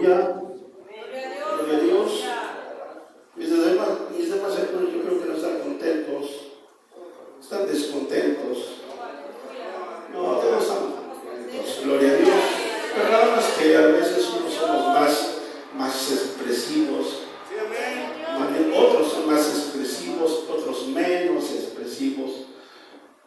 Aleluya. Gloria a Dios. Mis demás hermanos, yo creo que no están contentos, están descontentos. No, todos están contentos. Gloria a Dios. Pero nada más que a veces unos somos más expresivos. Otros son más expresivos, otros menos expresivos.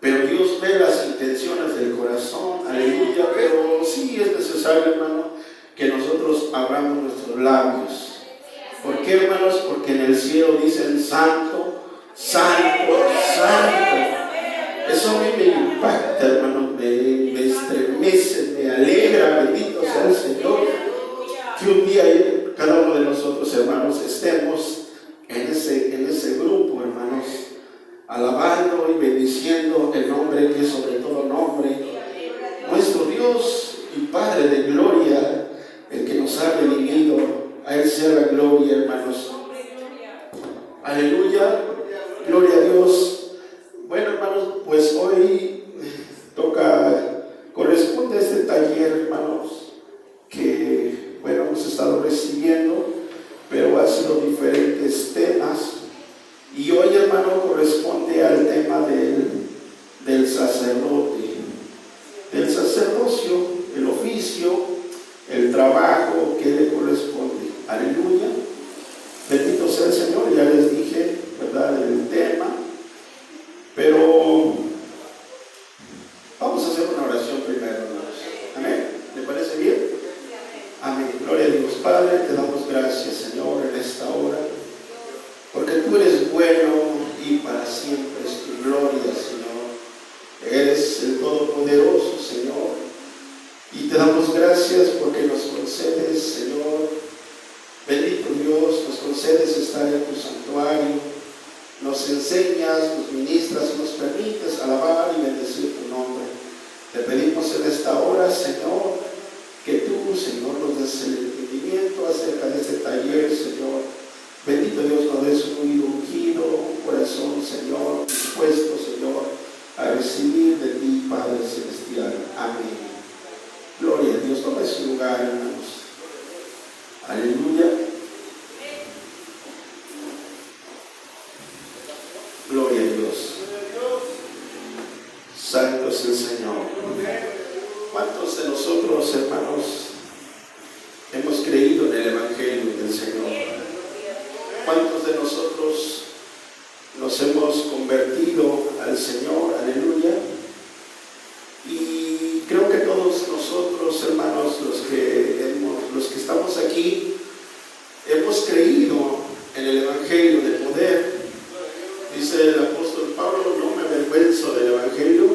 Pero Dios ve las intenciones del corazón. Aleluya. Pero sí es necesario, hermano, que nosotros abramos nuestros labios. ¿Por qué, hermanos? Porque en el cielo dicen santo, santo, santo. Eso a mí me impacta, hermano, me estremece, me alegra. Bendito sea el Señor. Que un día cada uno de nosotros, hermanos, estemos en ese grupo, hermanos, alabando y bendiciendo el nombre que es sobre todo nombre, nuestro Dios y Padre de gloria, el que nos ha redimido. A Él sea la gloria, hermanos. Aleluya, gloria a Dios. Bueno, hermanos, pues hoy corresponde a este taller, hermanos, que, bueno, hemos estado recibiendo, pero ha sido diferentes temas. Y hoy, hermano, corresponde al tema del sacerdote, del sacerdocio, el oficio, el trabajo que le corresponde. Aleluya. Bendito sea el Señor. Ya les dije, ¿verdad?, el tema. Pero vamos a hacer una oración primero, hermanos. Amén. ¿Le parece bien? Amén. Gloria a Dios. Padre, te damos gracias, Señor, en esta hora, porque tú eres bueno y para siempre es tu gloria, Señor. Eres el Todopoderoso, Señor. Y te damos gracias porque nos concedes, Señor, bendito Dios, nos concedes estar en tu santuario, nos enseñas, nos ministras y nos permites alabar y bendecir tu nombre. Te pedimos en esta hora, Señor, que tú, Señor, nos des el entendimiento acerca de este taller, Señor. Bendito Dios, nos des un oído ungido, un corazón, Señor, dispuesto, Señor, a recibir de ti, Padre Celestial. Amén. Gloria a Dios. Tome su lugar, hermanos. Aleluya. Gloria a Dios. Santo es el Señor. ¿Cuántos de nosotros, hermanos, hemos creído en el Evangelio del Señor? ¿Cuántos de nosotros nos hemos convertido al Señor? Aleluya. Y creo que todos nosotros, hermanos, los que estamos aquí, hemos creído en el Evangelio de poder. Dice el apóstol Pablo: no me avergüenzo del Evangelio,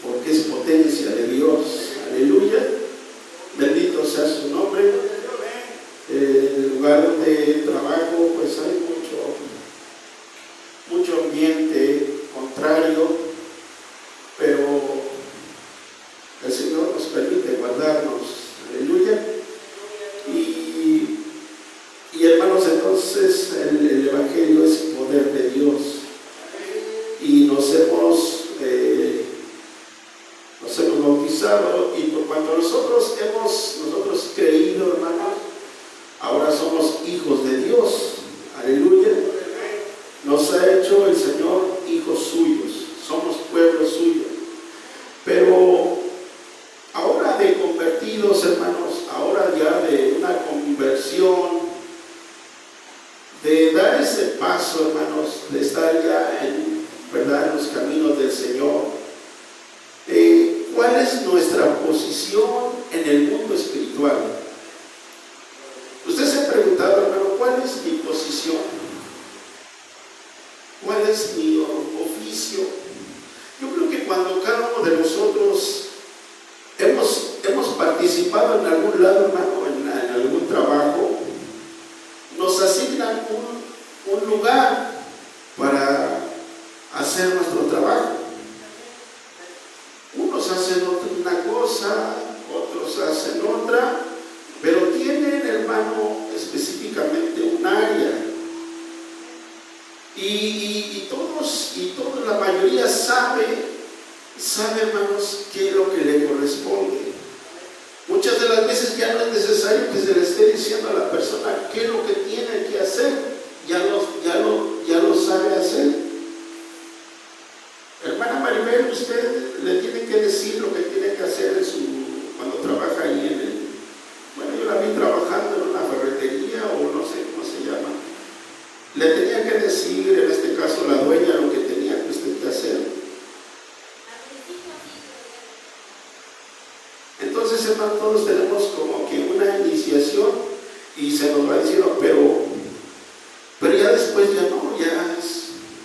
porque es potencia de Dios. Aleluya. Bendito sea su nombre. En el lugar donde trabajo, pues hay mucho ambiente contrario, pero el Señor nos permite guardarnos. Aleluya. Y hermanos, entonces el Evangelio es poder de Dios. Y nos hemos bautizado, y por cuanto nosotros hemos creído, hermanos, ahora somos hijos de Dios. Aleluya. Nos ha hecho el Señor hijos suyos. Somos pueblo suyo. Pero ahora de convertidos, hermanos, ahora ya de una conversión, de dar ese paso, hermanos, de estar ya en los caminos del Señor, ¿cuál es nuestra posición en el mundo espiritual? Usted se ha preguntado, hermano, ¿cuál es mi posición? ¿Cuál es mi oficio? Yo creo que cuando cada uno de nosotros hemos participado en algún lado, hermano, en algún trabajo, nos asignan un lugar para hacer nuestro trabajo. Unos hacen una cosa, otros hacen otra, pero tienen, hermano, específicamente un área. Y todos, la mayoría sabe, hermanos, qué es lo que le corresponde. Muchas de las veces ya no es necesario que se le esté diciendo a la persona qué es lo que tiene que hacer, ya lo sabe hacer. Hermana Maribel, usted le tiene que decir lo que tiene que hacer cuando trabaja ahí bueno, yo la vi trabajando en una ferretería o no sé cómo se llama. Le tenía que decir, en este caso la dueña, lo que tenía que usted que hacer. Entonces, hermano, todos tenemos como que una iniciación y se nos va diciendo, pero ya después ya no,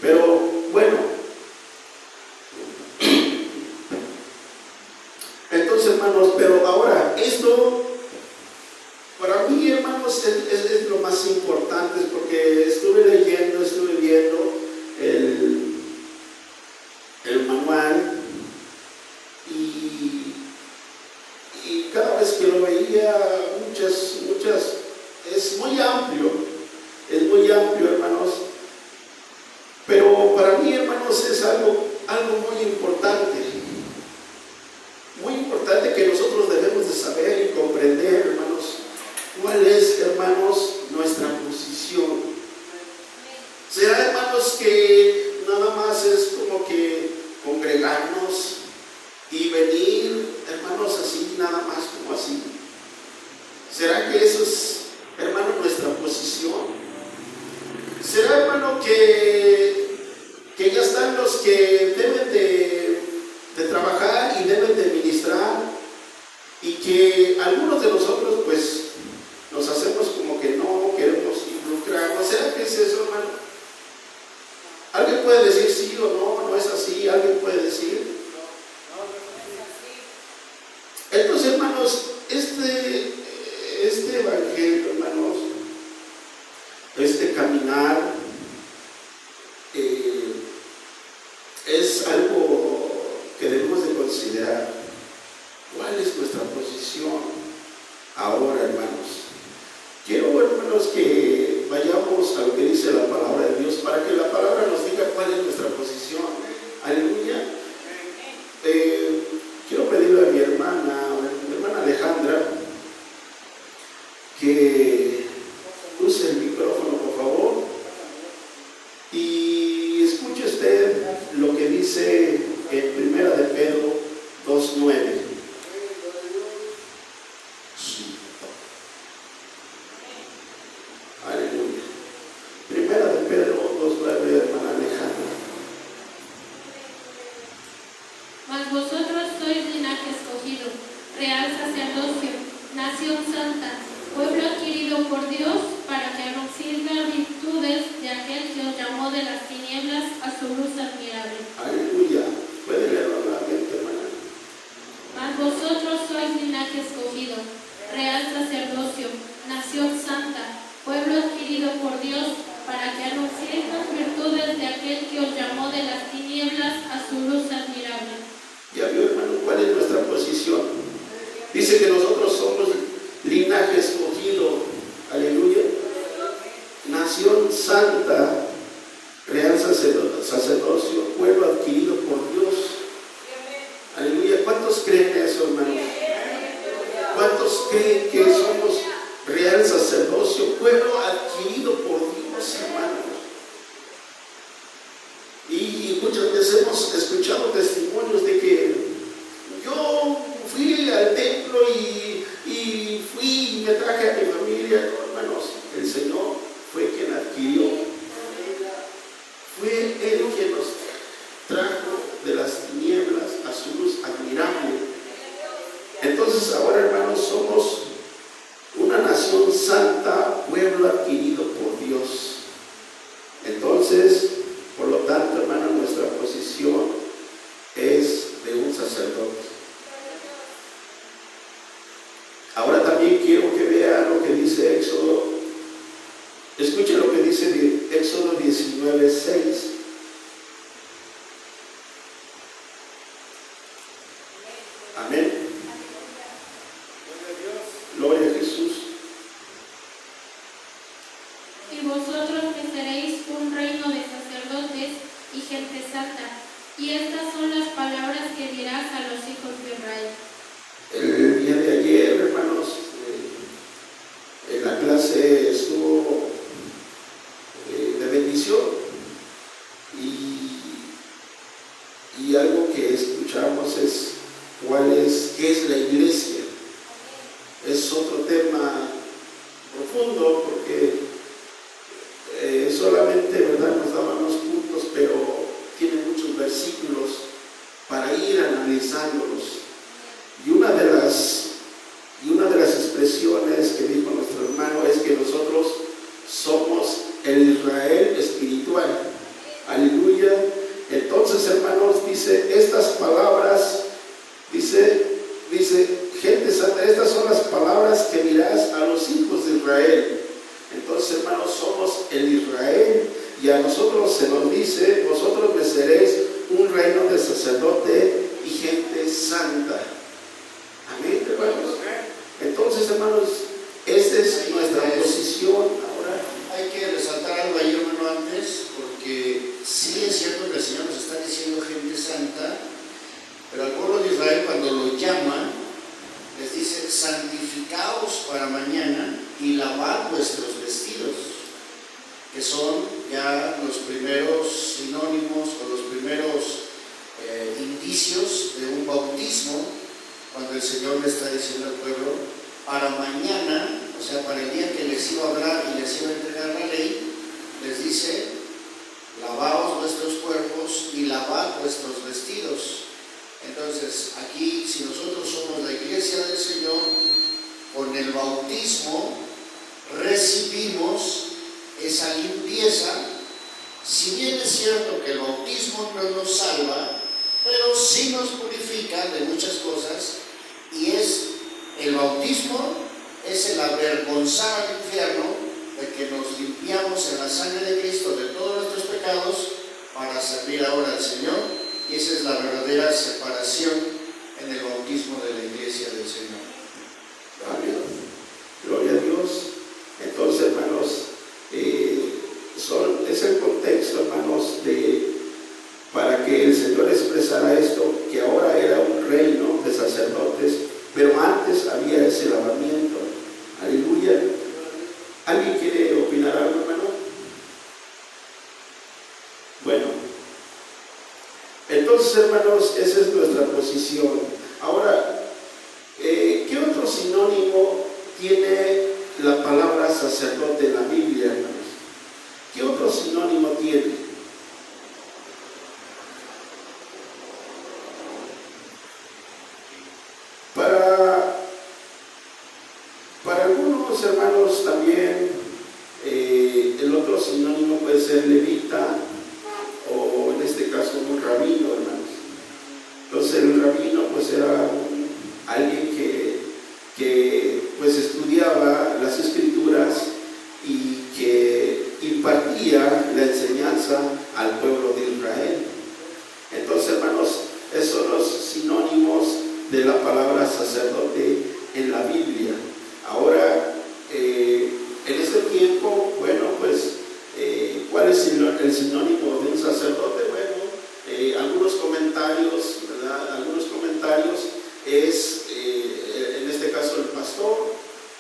pero bueno. Entonces, hermanos, pero ahora, esto, para mí, hermanos, es lo más importante, porque estuve viendo el manual y cada vez que lo veía, es muy amplio, hermanos, pero para mí, hermanos, es algo muy importante que nosotros debemos de saber y comprender, hermanos, cuál es, hermanos, nuestra posición. ¿Será, hermanos, que nada más es como que congregarnos y venir, hermanos, así, nada más como así? ¿Será que eso es, hermano, nuestra posición? ¿Será, hermano, que ya están los que deben de trabajar y deben de ministrar, y que algunos de nosotros pues nos hacemos como que no queremos involucrarnos? ¿Será que es eso, hermano? ¿Alguien puede decir sí o no? ¿No es así? ¿Alguien puede decir? Entonces, hermanos, este evangelio, hermanos, este caminar, es algo que debemos de considerar. ¿Cuál es nuestra posición ahora, hermanos? Quiero, hermanos, que vayamos a lo que dice la palabra de Dios, para que la palabra nos diga cuál es nuestra posición. Aleluya. Quiero pedirle a mi hermana Alejandra, que use el micrófono, por favor, y escuche usted lo que dice en 1 de Pedro 2:9. Aleluya. 1 de Pedro 2:9, hermana Alejandra. Mas vosotros sois linaje escogido, real sacerdocio, nación santa, pueblo adquirido por Dios, para que anunciéis las virtudes de aquel que os llamó de las tinieblas a su luz admirable. Aleluya. ¿Puede leerlo nuevamente, hermana? Mas vosotros sois linaje escogido, real sacerdocio, nación santa, pueblo adquirido por Dios, para que anunciéis las virtudes de aquel que os llamó de las tinieblas a su luz admirable. Ya vio, hermano, cuál es nuestra posición. Dice que nosotros somos linaje escogido, aleluya, nación santa, real sacerdocio, pueblo adquirido por Dios. Aleluya. ¿Cuántos creen eso, hermano? ¿Cuántos creen que somos real sacerdocio, pueblo adquirido por Dios, hermanos? Y muchas veces hemos escuchado testimonios de que yo fui al templo y fui y me traje a mi familia. No, hermanos, el Señor fue quien adquirió, fue Él quien nos trajo de las tinieblas a su luz admirable. Entonces ahora, hermanos, somos una nación santa, pueblo adquirido por Dios. Entonces, por lo tanto, hermano, nuestra posición es de un sacerdote. Ahora también quiero que vea lo que dice Éxodo. Escuche lo que dice de Éxodo 19:6. Amén. Gloria a Jesús. Y vosotros me seréis un reino de sacerdotes y gente santa. Y estas son las palabras que dirás a los hijos de Israel. El día de ayer, hermanos, otro tema profundo, porque solamente, ¿verdad?, nos daban unos puntos, pero tiene muchos versículos para ir analizándolos. Y una de las expresiones que dijo nuestro hermano es que nosotros somos el Israel espiritual. Aleluya. Entonces, hermanos, dice estas palabras, dice, gente santa, estas son las palabras que dirás a los hijos de Israel. Entonces, hermanos, somos el Israel, y a nosotros se nos dice: vosotros me seréis un reino de sacerdote y gente santa. Amén, hermanos. Entonces, hermanos, esa es nuestra posición. Ahora hay que resaltar algo ahí, hermano, antes, porque sí es cierto que el Señor nos está diciendo gente santa, pero al pueblo de Israel, cuando lo llama, les dice: santificaos para mañana y lavad vuestros vestidos, que son ya los primeros sinónimos o los primeros indicios de un bautismo, cuando el Señor le está diciendo al pueblo: para mañana, o sea, para el día que les iba a hablar y les iba a entregar la ley, les dice: lavaos vuestros cuerpos y lavad vuestros vestidos. Entonces, aquí, si nosotros somos la iglesia del Señor, con el bautismo recibimos esa limpieza. Si bien es cierto que el bautismo no nos salva, pero sí nos purifica de muchas cosas, y el bautismo es el avergonzar al infierno de que nos limpiamos en la sangre de Cristo de todos nuestros pecados para servir ahora al Señor. Y esa es la verdadera separación en el bautismo de la iglesia del Señor. amén. Gloria a Dios. Entonces, hermanos, es el contexto, hermanos, para que el Señor expresara esto, que ahora era un reino de sacerdotes, pero antes había ese lavamiento. Aleluya. ¿Alguien quiere opinar algo, hermano? Bueno, entonces, hermanos, esa es nuestra posición. Ahora, ¿qué otro sinónimo tiene la palabra sacerdote en la Biblia, hermanos? ¿Qué otro sinónimo tiene? Para algunos, hermanos, también el otro sinónimo puede ser levita, o en este caso un rabino, hermanos. Entonces el rabino pues era alguien que pues estudiaba las escrituras y que impartía la enseñanza al pueblo de Israel. Entonces, hermanos, esos son los sinónimos de la palabra sacerdote en la Biblia. Ahora, en este tiempo, bueno, pues, ¿cuál es el sinónimo de un sacerdote? Bueno, algunos comentarios, ¿verdad? Algunos comentarios es, en este caso, el pastor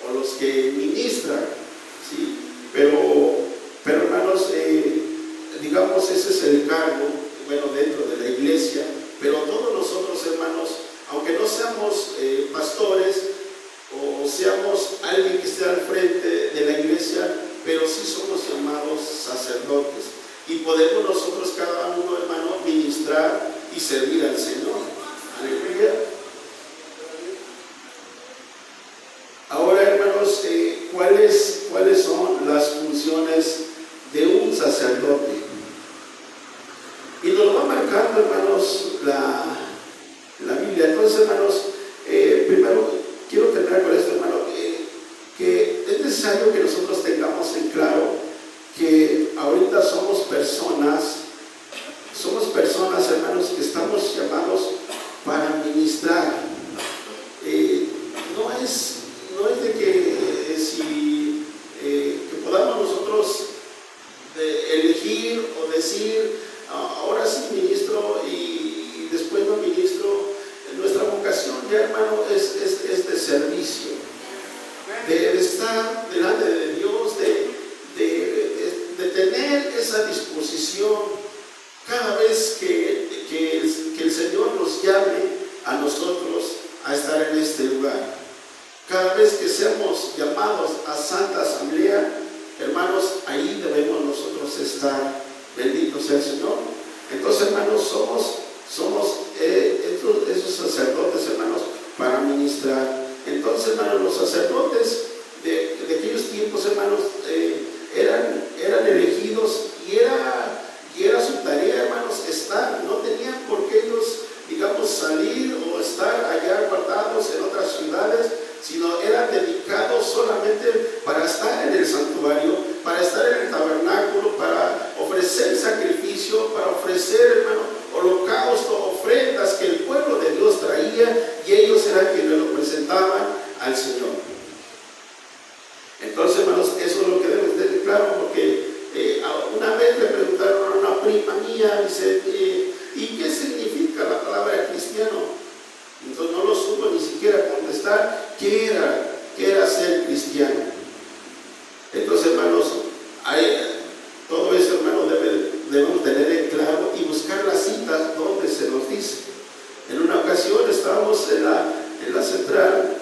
o los que ministran, ¿sí? Pero hermanos, digamos, ese es el cargo, bueno, dentro de la iglesia, pero todos nosotros, hermanos, aunque no seamos pastores o seamos alguien que esté al frente de la iglesia, pero sí somos llamados sacerdotes, y podemos nosotros, cada uno, hermano, ministrar y servir al Señor. Aleluya. Ahora, hermanos, ¿cuáles son las funciones de un sacerdote? Y nos lo va marcando, hermanos, la Biblia. Entonces, hermanos, primero quiero terminar con esto, hermano, que es necesario que nosotros tengamos en claro que ahorita somos personas, hermanos, que estamos llamados para ministrar. No es de que que podamos nosotros elegir o decir: ahora sí ministro y después no ministro. Nuestra vocación ya, hermano, es de servicio, de estar delante de Dios, de tener esa disposición cada vez que el Señor nos llame a nosotros a estar en este lugar. Cada vez que seamos llamados a Santa Asamblea, hermanos, ahí debemos nosotros estar. Bendito sea el Señor. Entonces, hermanos, somos esos sacerdotes, hermanos, para ministrar. Entonces, hermanos, los sacerdotes de aquellos tiempos, hermanos, eran elegidos y era su tarea, hermanos, estar. No tenían por qué ellos, digamos, salir o estar allá guardados en otras ciudades, sino eran dedicados solamente para estar en el santuario, para estar en el tabernáculo, para ofrecer sacrificio, para ofrecer, hermano, holocausto, ofrendas que el pueblo de Dios traía, y ellos eran quienes lo presentaban al Señor. Entonces, hermanos, eso es lo que debes tener claro, porque una vez le preguntaron a una prima mía, dice, ¿y qué significa la palabra cristiano? Entonces no lo supo ni siquiera contestar qué era ser cristiano. Entonces, hermanos, todo eso, hermano, debemos tener en claro y buscar las citas donde se nos dice. En una ocasión estábamos en la central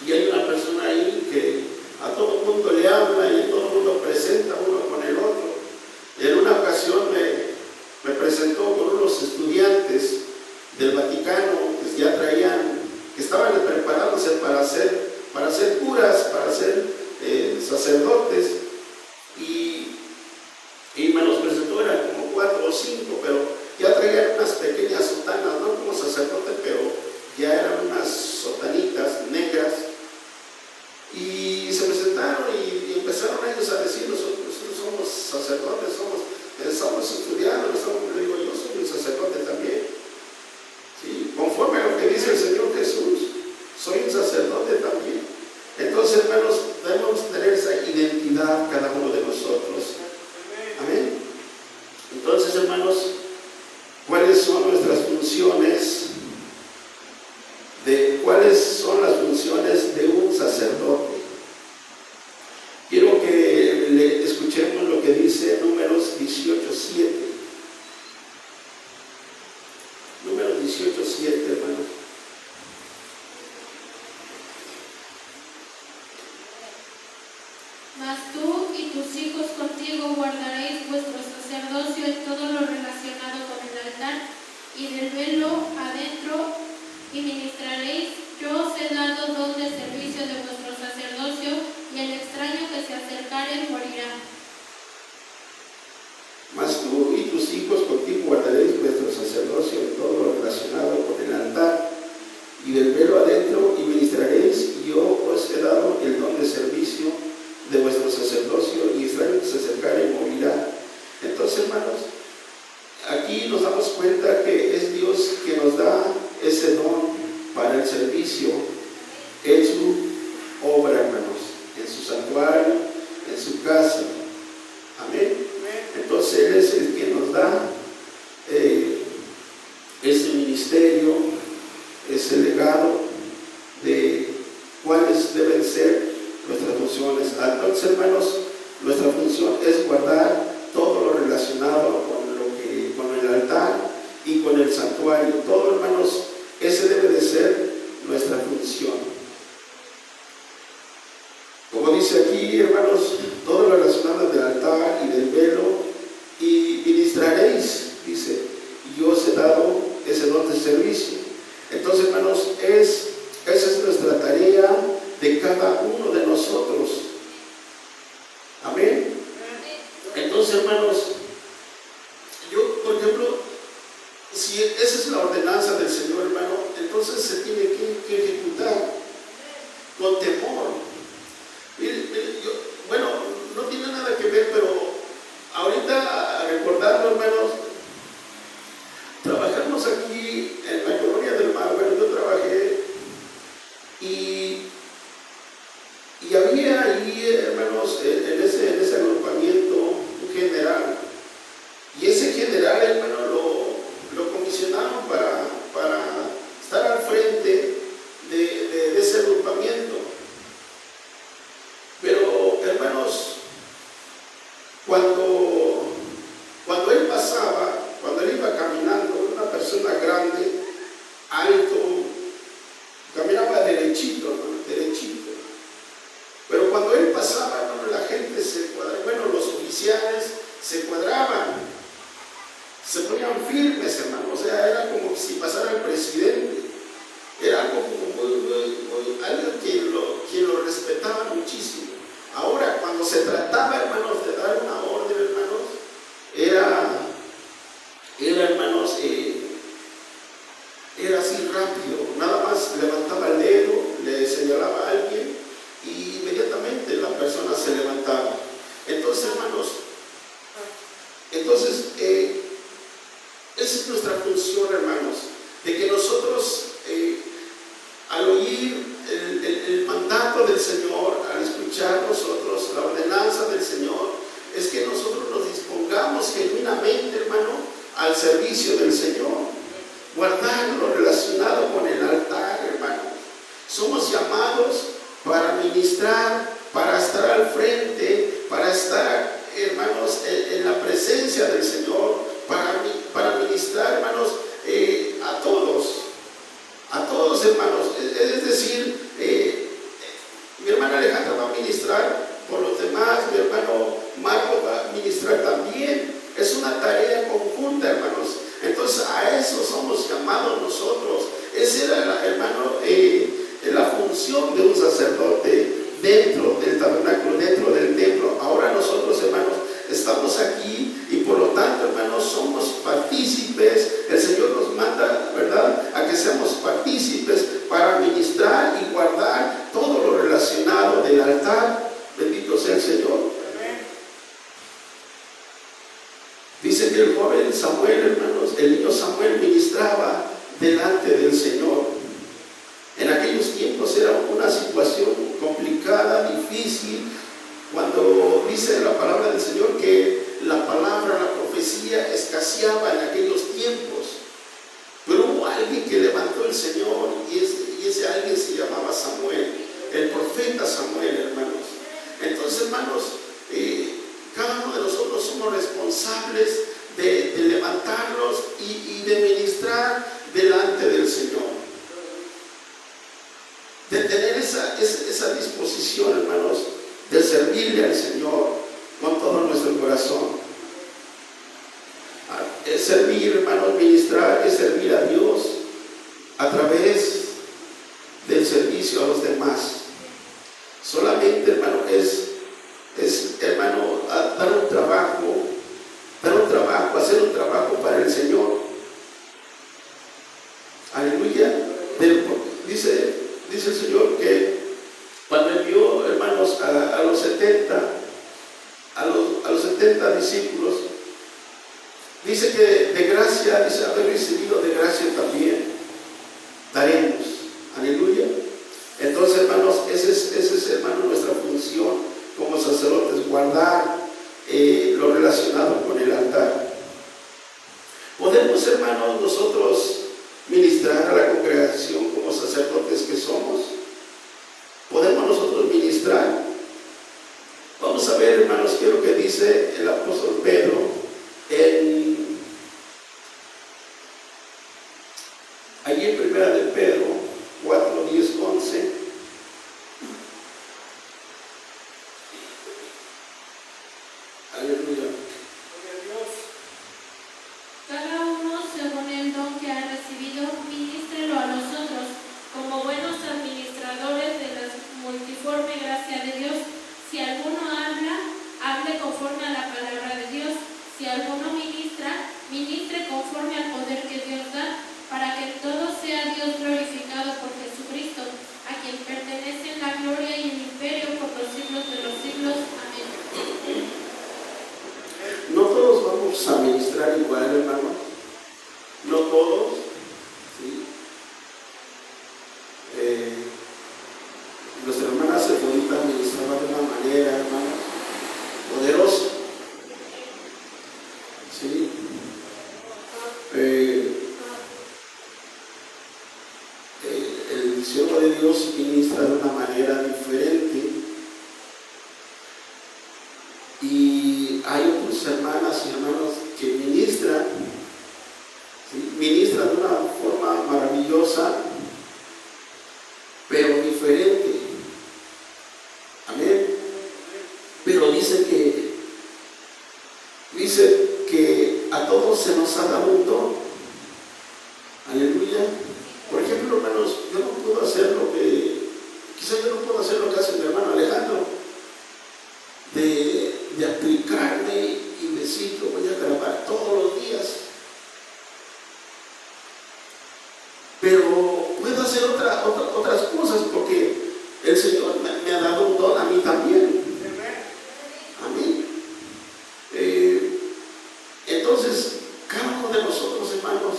y hay una persona ahí que a todo el mundo le habla y todo el mundo presenta uno con el otro. Y en una ocasión me presentó con unos estudiantes del Vaticano que ya traían, que estaban preparándose para ser curas, para ser sacerdotes, y me los presentó, eran como 4 o 5, pero ya traían unas pequeñas sotanas, no como sacerdote, pero ya eran unas sotanitas negras, y se presentaron y empezaron ellos a decir, nosotros somos sacerdotes, estamos estudiando, le digo, yo soy un sacerdote también. ¿Sí? Conforme a lo que dice el Señor Jesús, soy un sacerdote también. Entonces, hermanos, debemos tener esa identidad cada uno de nosotros. Amén. Entonces, hermanos, ¿cuáles son nuestras funciones? ¿Cuáles son las funciones de un sacerdote? Quiero que escuchemos lo que dice Números 18:7. Números 18:7, hermanos. Mas tú y tus hijos contigo guardaréis vuestro sacerdocio en todo lo relacionado con el altar y del velo adentro, y ministraréis. Yo os he dado don de servicio de vuestro sacerdocio, y el extraño que se acercare morirá. Mas tú y tus hijos contigo guardaréis vuestro sacerdocio en todo lo relacionado con el altar y del velo adentro, y ministraréis. Y yo os he dado el don de servicio de vuestro sacerdocio, y extraño que se acercare morirá. Entonces, hermanos, aquí nos damos cuenta que es Dios que nos da ese don para el servicio en su obra, hermanos, en su santuario, en su casa. Amén. Entonces Él es el que nos da ese ministerio, ese legado de cuáles deben ser nuestras funciones. Entonces, hermanos, nuestra función es guardar todo lo relacionado con el altar y con el santuario. Todo, hermanos, ese debe de ser nuestra función. Como dice aquí, hermanos, todo lo relacionado del altar y del velo, y ministraréis, dice, y yo os he dado ese don de servicio. Entonces, hermanos, esa es nuestra tarea de cada uno de nosotros. Amén. Entonces, hermanos, yo, por ejemplo, si esa es la ordenanza del Señor, hermano, entonces se tiene que ejecutar con temor. Mire, bueno, no tiene nada que ver, pero ahorita, recordando, hermanos, trabajamos aquí en la Colonia del Mar. Bueno, yo trabajé y había ahí, hermanos, en ese agrupamiento un general, y ese general, hermano, lo comisionaron para estar al frente de ese agrupamiento. Pero, hermanos, cuando él pasaba, cuando él iba caminando, una persona grande, alto, caminaba derechito, ¿no? Derechito. pasaba, hermano, la gente se cuadraba, bueno, los oficiales se cuadraban, se ponían firmes, hermano. O sea, era como si pasara el presidente. Era algo como alguien quien lo respetaba muchísimo. Ahora, cuando se trataba, hermanos, de dar una orden, hermanos, era hermanos, era así rápido. Nada más levantaba el dedo, le señalaba a alguien y inmediatamente la persona se levantaba. Entonces, hermanos, esa es nuestra función, hermanos, de que nosotros, al oír el mandato del Señor, al escuchar nosotros la ordenanza del Señor, es que nosotros nos dispongamos genuinamente, hermano, al servicio del Señor, guardando lo relacionado con el altar, hermano. Somos llamados para ministrar, para estar al frente, para estar, hermanos, en la presencia del Señor, para ministrar, hermanos, a todos, hermanos. Es decir, mi hermana Alejandra va a ministrar por los demás, mi hermano Marco va a ministrar también. Es una tarea conjunta, hermanos. Entonces, a eso somos llamados nosotros. Esa era, hermano, la función de un sacerdote dentro del tabernáculo, dentro del templo. Ahora nosotros, hermanos, estamos aquí y por lo tanto, hermanos, somos partícipes. El Señor nos manda, ¿verdad?, a que seamos partícipes para ministrar y guardar todo lo relacionado del altar. Bendito sea el Señor. Dice que el joven Samuel, hermanos, el niño Samuel ministraba delante del Señor. En aquellos tiempos era una situación complicada, difícil, cuando dice la palabra del Señor que la palabra, la profecía escaseaba en aquellos tiempos. Pero hubo alguien que levantó el Señor y ese alguien se llamaba Samuel, el profeta Samuel, hermanos. Entonces, hermanos, cada uno de nosotros somos responsables de levantarnos y de ministrar delante del Señor. De tener esa disposición, hermanos, de servirle al Señor con todo nuestro corazón. Es servir, hermanos, ministrar, es servir a Dios a través del servicio a los demás. Solamente, hermano, es hermano, dar un trabajo, hacer un trabajo para el Señor. Aleluya. Dice el Señor que cuando envió, hermanos, a los 70 discípulos, dice que de gracia, dice haber recibido de gracia también daremos. Aleluya. Entonces, hermanos, esa es, hermano, nuestra función como sacerdotes, guardar lo relacionado con el altar. Podemos, hermanos, nosotros ministrar a la congregación como sacerdotes que somos. Podemos nosotros ministrar. Vamos a ver, hermanos, qué es lo que dice el apóstol Pedro allí en primera de Pedro 4, 10, 11. Aleluya. Cada uno, según el don que ha recibido, ministrelo a los otros, como buenos administradores de la multiforme gracia de Dios. Si alguno habla, hable conforme a la palabra de Dios. Si alguno ministra, ministre conforme al poder que Dios da, para que todo sea Dios glorificado por Jesucristo, a quien pertenecen la gloria y el imperio por los siglos de los siglos. Amén. No todos vamos a ministrar igual, hermano. No todos. ¿Sí? Nuestra hermana Sefonita ministraba de una manera, hermano, poderosa. ¿Sí? El siervo de Dios ministra de una manera diferente. Y hay otras hermanas y hermanos que ministran, ¿sí?, ministran de una forma maravillosa, pero diferente. Amén. dice que a todos se nos ha dado un don. Aleluya. Por ejemplo, hermanos, yo no puedo hacer lo que, quizás yo no puedo hacer lo que hace mi hermano Alejandro, de aplicarme y decir que voy a grabar todos los días. Pero puedo hacer otras cosas porque el Señor me ha dado un don a mí también. Amén. Entonces, cada uno de nosotros, hermanos,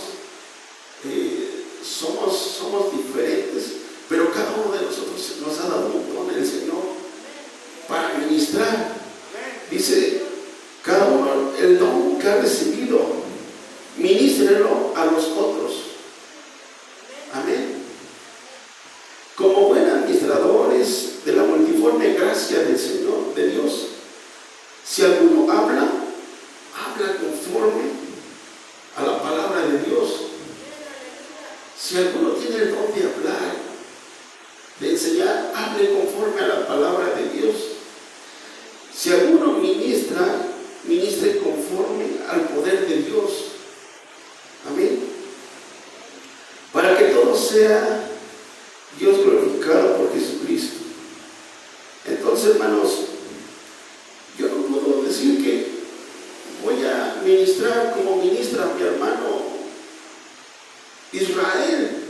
somos diferentes, pero cada uno de nosotros nos ha dado un don el Señor para ministrar. Dice, cada uno el don que ha recibido, ministrelo a los otros. Amén. Como buenos administradores de la multiforme gracia del Señor, de Dios, si alguno habla conforme a la palabra de Dios. Si alguno tiene el don de hablar, de enseñar, hable conforme a la palabra de Dios. Si alguno ministre conforme al poder de Dios. Amén. Para que todo sea Dios glorificado por Jesucristo. Entonces, hermanos, yo no puedo decir que voy a ministrar como ministra mi hermano Israel,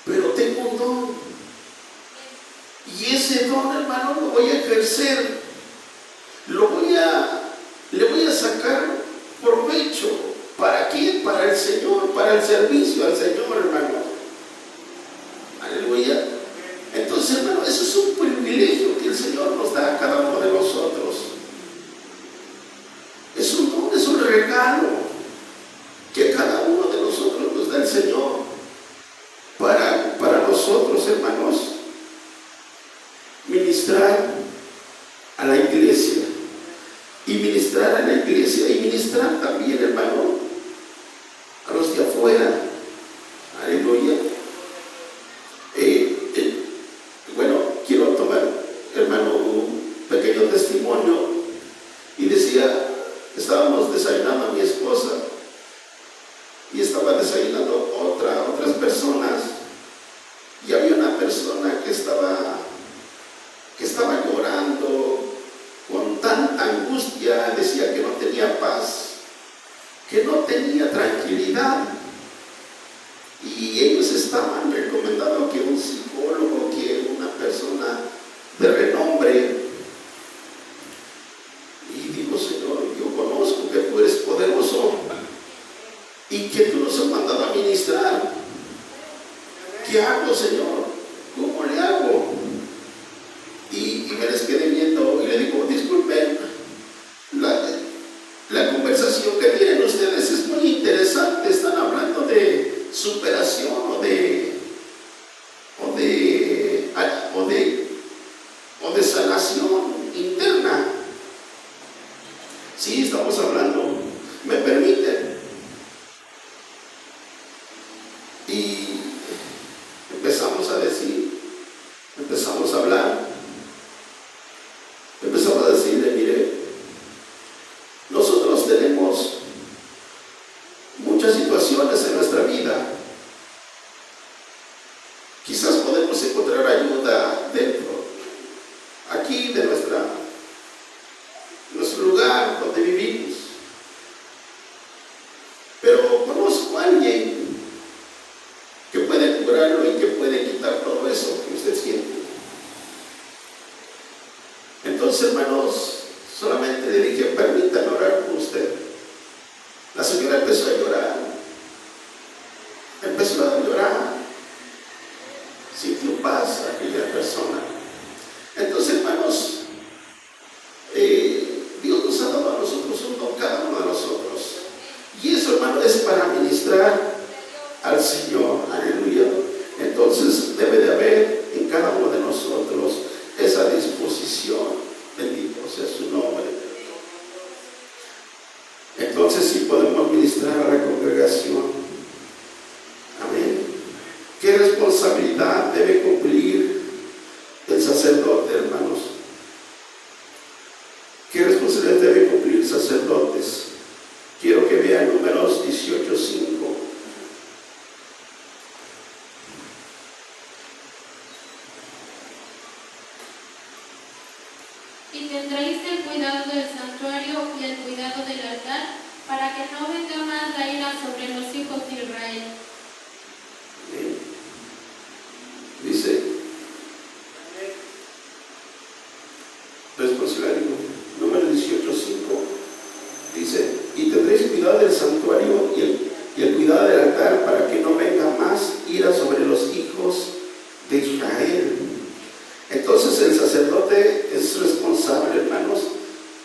pero tengo un don, y ese don, hermano, lo voy a ejercer, le voy a sacar provecho. ¿Para quién? Para el Señor, para el servicio al Señor, hermano. Aleluya. Entonces, hermano, eso es un privilegio que el Señor nos da a cada uno de nosotros. Es un don, es un regalo que cada uno de nosotros nos da el Señor para nosotros, hermanos, ministrar a la iglesia. Y ministrar a la iglesia y ministrar también, hermano, a los de afuera. Aleluya. Bueno, quiero tomar, hermano, un pequeño testimonio. Y decía, estábamos desayunando a mi esposa y estaba desayunando otras personas, y había una persona que estaba llorando con tanta angustia. Decía que no tenía paz, que no tenía tranquilidad, y ellos estaban recomendando que un psicólogo, que una persona de renombre. Y digo, Señor, yo conozco que tú eres poderoso y que tú nos has mandado a ministrar. ¿Qué hago, Señor? ¿Cómo le hago? Y me les quedé viendo y le digo, disculpen, la conversación que tienen ustedes es muy interesante. Están hablando de superación o de sanación interna. Sí, estamos hablando. ¿Me permiten? Y empezamos a decir, empezamos a hablar. Empezamos a decirle, mire, nosotros tenemos muchas situaciones en nuestra vida. Quizás podemos encontrar ayuda dentro, aquí de nuestro lugar donde vivimos. Pero conozco a alguien que puede curarlo y que puede quitar todo eso que usted siente. Entonces, hermanos, solamente le dije, permítame orar por usted. La señora empezó a llorar. Sintió paz a aquella persona. Entonces, hermanos, Dios nos ha dado a nosotros un don, cada uno de nosotros. Y eso, hermano, es para ministrar al Señor. Aleluya. Entonces, debe de haber en cada uno de nosotros esa disposición. Bendito sea su nombre. Entonces sí podemos ministrar a la congregación. Amén. ¿Qué responsabilidad debe cumplir el sacerdote, hermanos? sacerdotes. Quiero que vean Números 18:5. Y tendréis el cuidado del santuario y el cuidado del altar, para que no venga más la ira sobre los hijos de Israel. Dice, responsabilidad, número 18:5, dice, y tendréis cuidado del santuario y el cuidado del altar, para que no venga más ira sobre los hijos de Israel. Entonces el sacerdote es responsable, hermanos,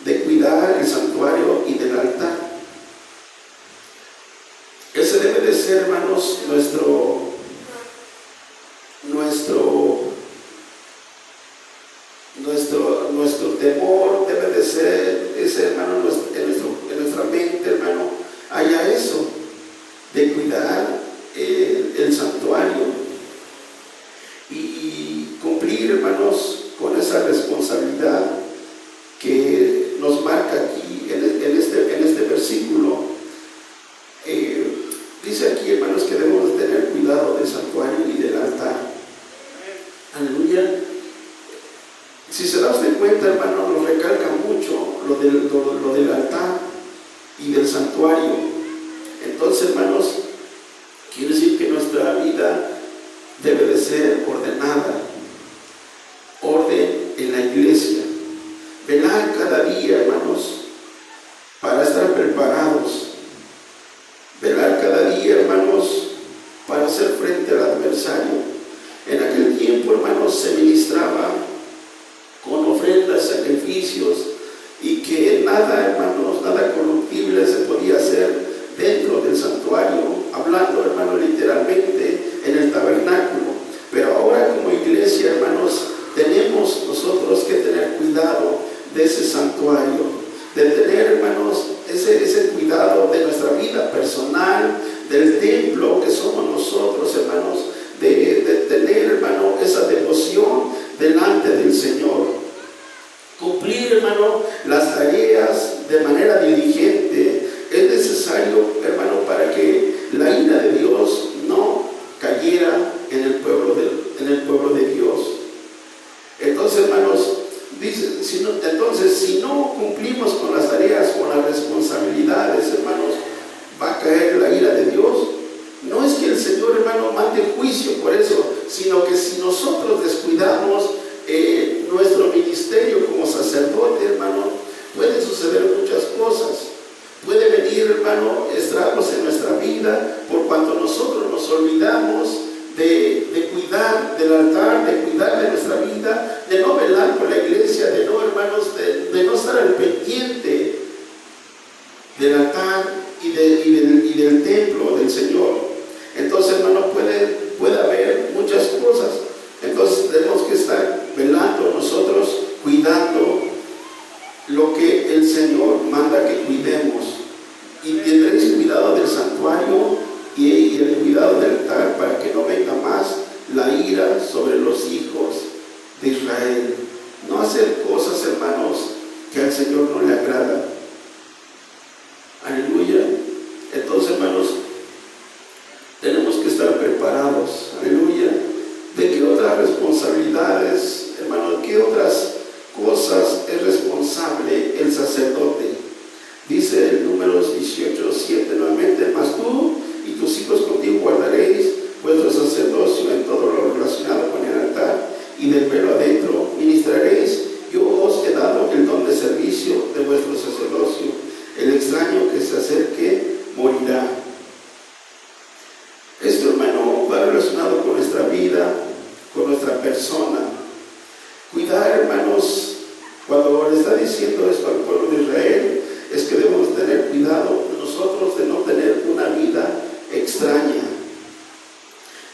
de cuidar el santuario y del altar. Ese debe de ser, hermanos, nuestro temor, debe de ser ese, hermano, en nuestra mente, hermano, haya eso, de cuidar el santuario y cumplir, hermanos, con esa responsabilidad que nos marca aquí en este versículo. Dice aquí, hermanos, que debemos de tener cuidado del santuario y del altar. Aleluya. Si se da usted cuenta, hermano, nos recalca mucho lo del altar y del santuario. Entonces, hermanos, quiere decir que nuestra vida debe de ser ordenada. Orden en la iglesia. Velar cada día, hermanos, para estar preparados. Velar cada día, hermanos, para hacer frente al adversario. En aquel tiempo, hermanos, se ministraba con ofrendas, sacrificios, y que nada, hermanos, nada corruptible se podía hacer dentro del santuario, hablando, hermano, literalmente en el tabernáculo. Pero ahora como iglesia, hermanos, tenemos nosotros que tener cuidado de ese santuario, de tener, hermanos, ese cuidado de nuestra vida personal, del templo que somos nosotros, hermanos, de tener, hermano, esa devoción delante del Señor. Cumplir, hermano, las tareas de manera diligente es necesario, hermano, para que la ira de Dios no cayera en el pueblo de Dios. Entonces, hermanos, dice, si no cumplimos con las tareas, con las responsabilidades, hermanos, va a caer la ira de Dios. No es que el Señor, hermano, mande juicio por eso, sino que si nosotros descuidamos nuestro ministerio como sacerdote, hermano, pueden suceder muchas cosas. Puede venir, hermano, estragos en nuestra vida por cuanto nosotros nos olvidamos de cuidar del altar, de cuidar de nuestra vida, de no velar por la iglesia, de no, hermanos, de no estar al pendiente del altar y del templo del Señor. Entonces, hermano, puede haber muchas cosas. Entonces tenemos que estar velando nosotros, cuidando lo que el Señor manda que cuidemos. Y tendréis cuidado del santuario y el cuidado del altar, para que no venga más la ira sobre los hijos de Israel. No hacer cosas, hermanos, que al Señor no le agrada. Aleluya. Entonces, hermanos, tenemos que estar preparados. Aleluya. ¿De qué otras responsabilidades, hermanos, qué otras cosas es responsable el sacerdote? Dice en Números 18:7 nuevamente: mas tú y tus hijos contigo guardaréis vuestro sacerdocio en todo lo relacionado con el altar, y del velo adentro ministraréis. Yo os he dado el don de servicio de vuestro sacerdocio. El extraño que se acerque morirá. Esto, hermano, va relacionado con nuestra vida, con nuestra persona. Cuidar, hermanos, cuando le está diciendo esto al pueblo de Israel, es que debemos tener cuidado nosotros de no tener una vida extraña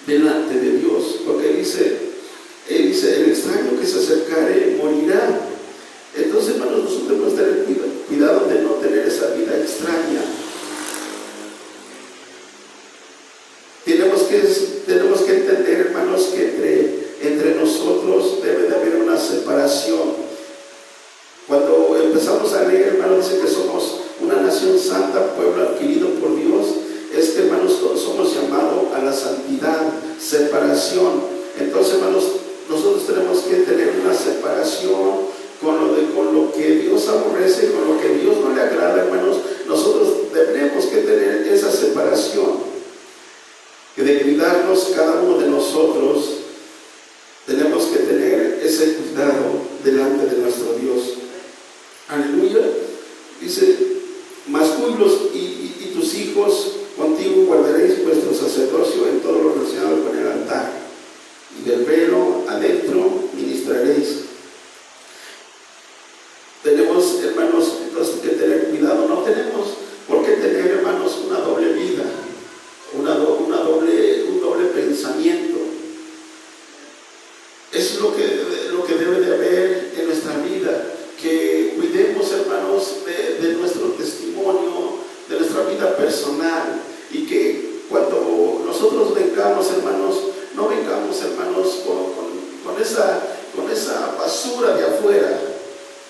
delante de Dios, porque dice, el extraño que se acercare morirá. Entonces, hermanos, nosotros debemos tener cuidado de no tener esa vida extraña. Tenemos que entender, hermanos, que entre nosotros debe de haber una separación. Cuando empezamos a leer, hermanos, dice que somos una nación santa, pueblo adquirido por Dios, es que, hermanos, todos somos llamados a la santidad, separación. Entonces, hermanos, nosotros tenemos que tener una separación con lo que Dios aborrece, con lo que Dios no le agrada, hermanos. Nosotros tenemos que tener esa separación, que de cuidarnos cada uno de nosotros, tenemos que tener ese cuidado delante de nuestro Dios. Aleluya. Dice, mas tú y tus hijos contigo guardaréis vuestro sacerdocio en todo lo relacionado con el altar, y del velo adentro ministraréis. Tenemos, hermanos, entonces que tener cuidado. No tenemos por qué tener, hermanos, una doble vida, un doble pensamiento. Es lo que debe de haber en nuestra vida, que cuidemos, hermanos, de nuestro testimonio, de nuestra vida personal, y que cuando nosotros vengamos, hermanos, no vengamos, hermanos, con esa basura de afuera.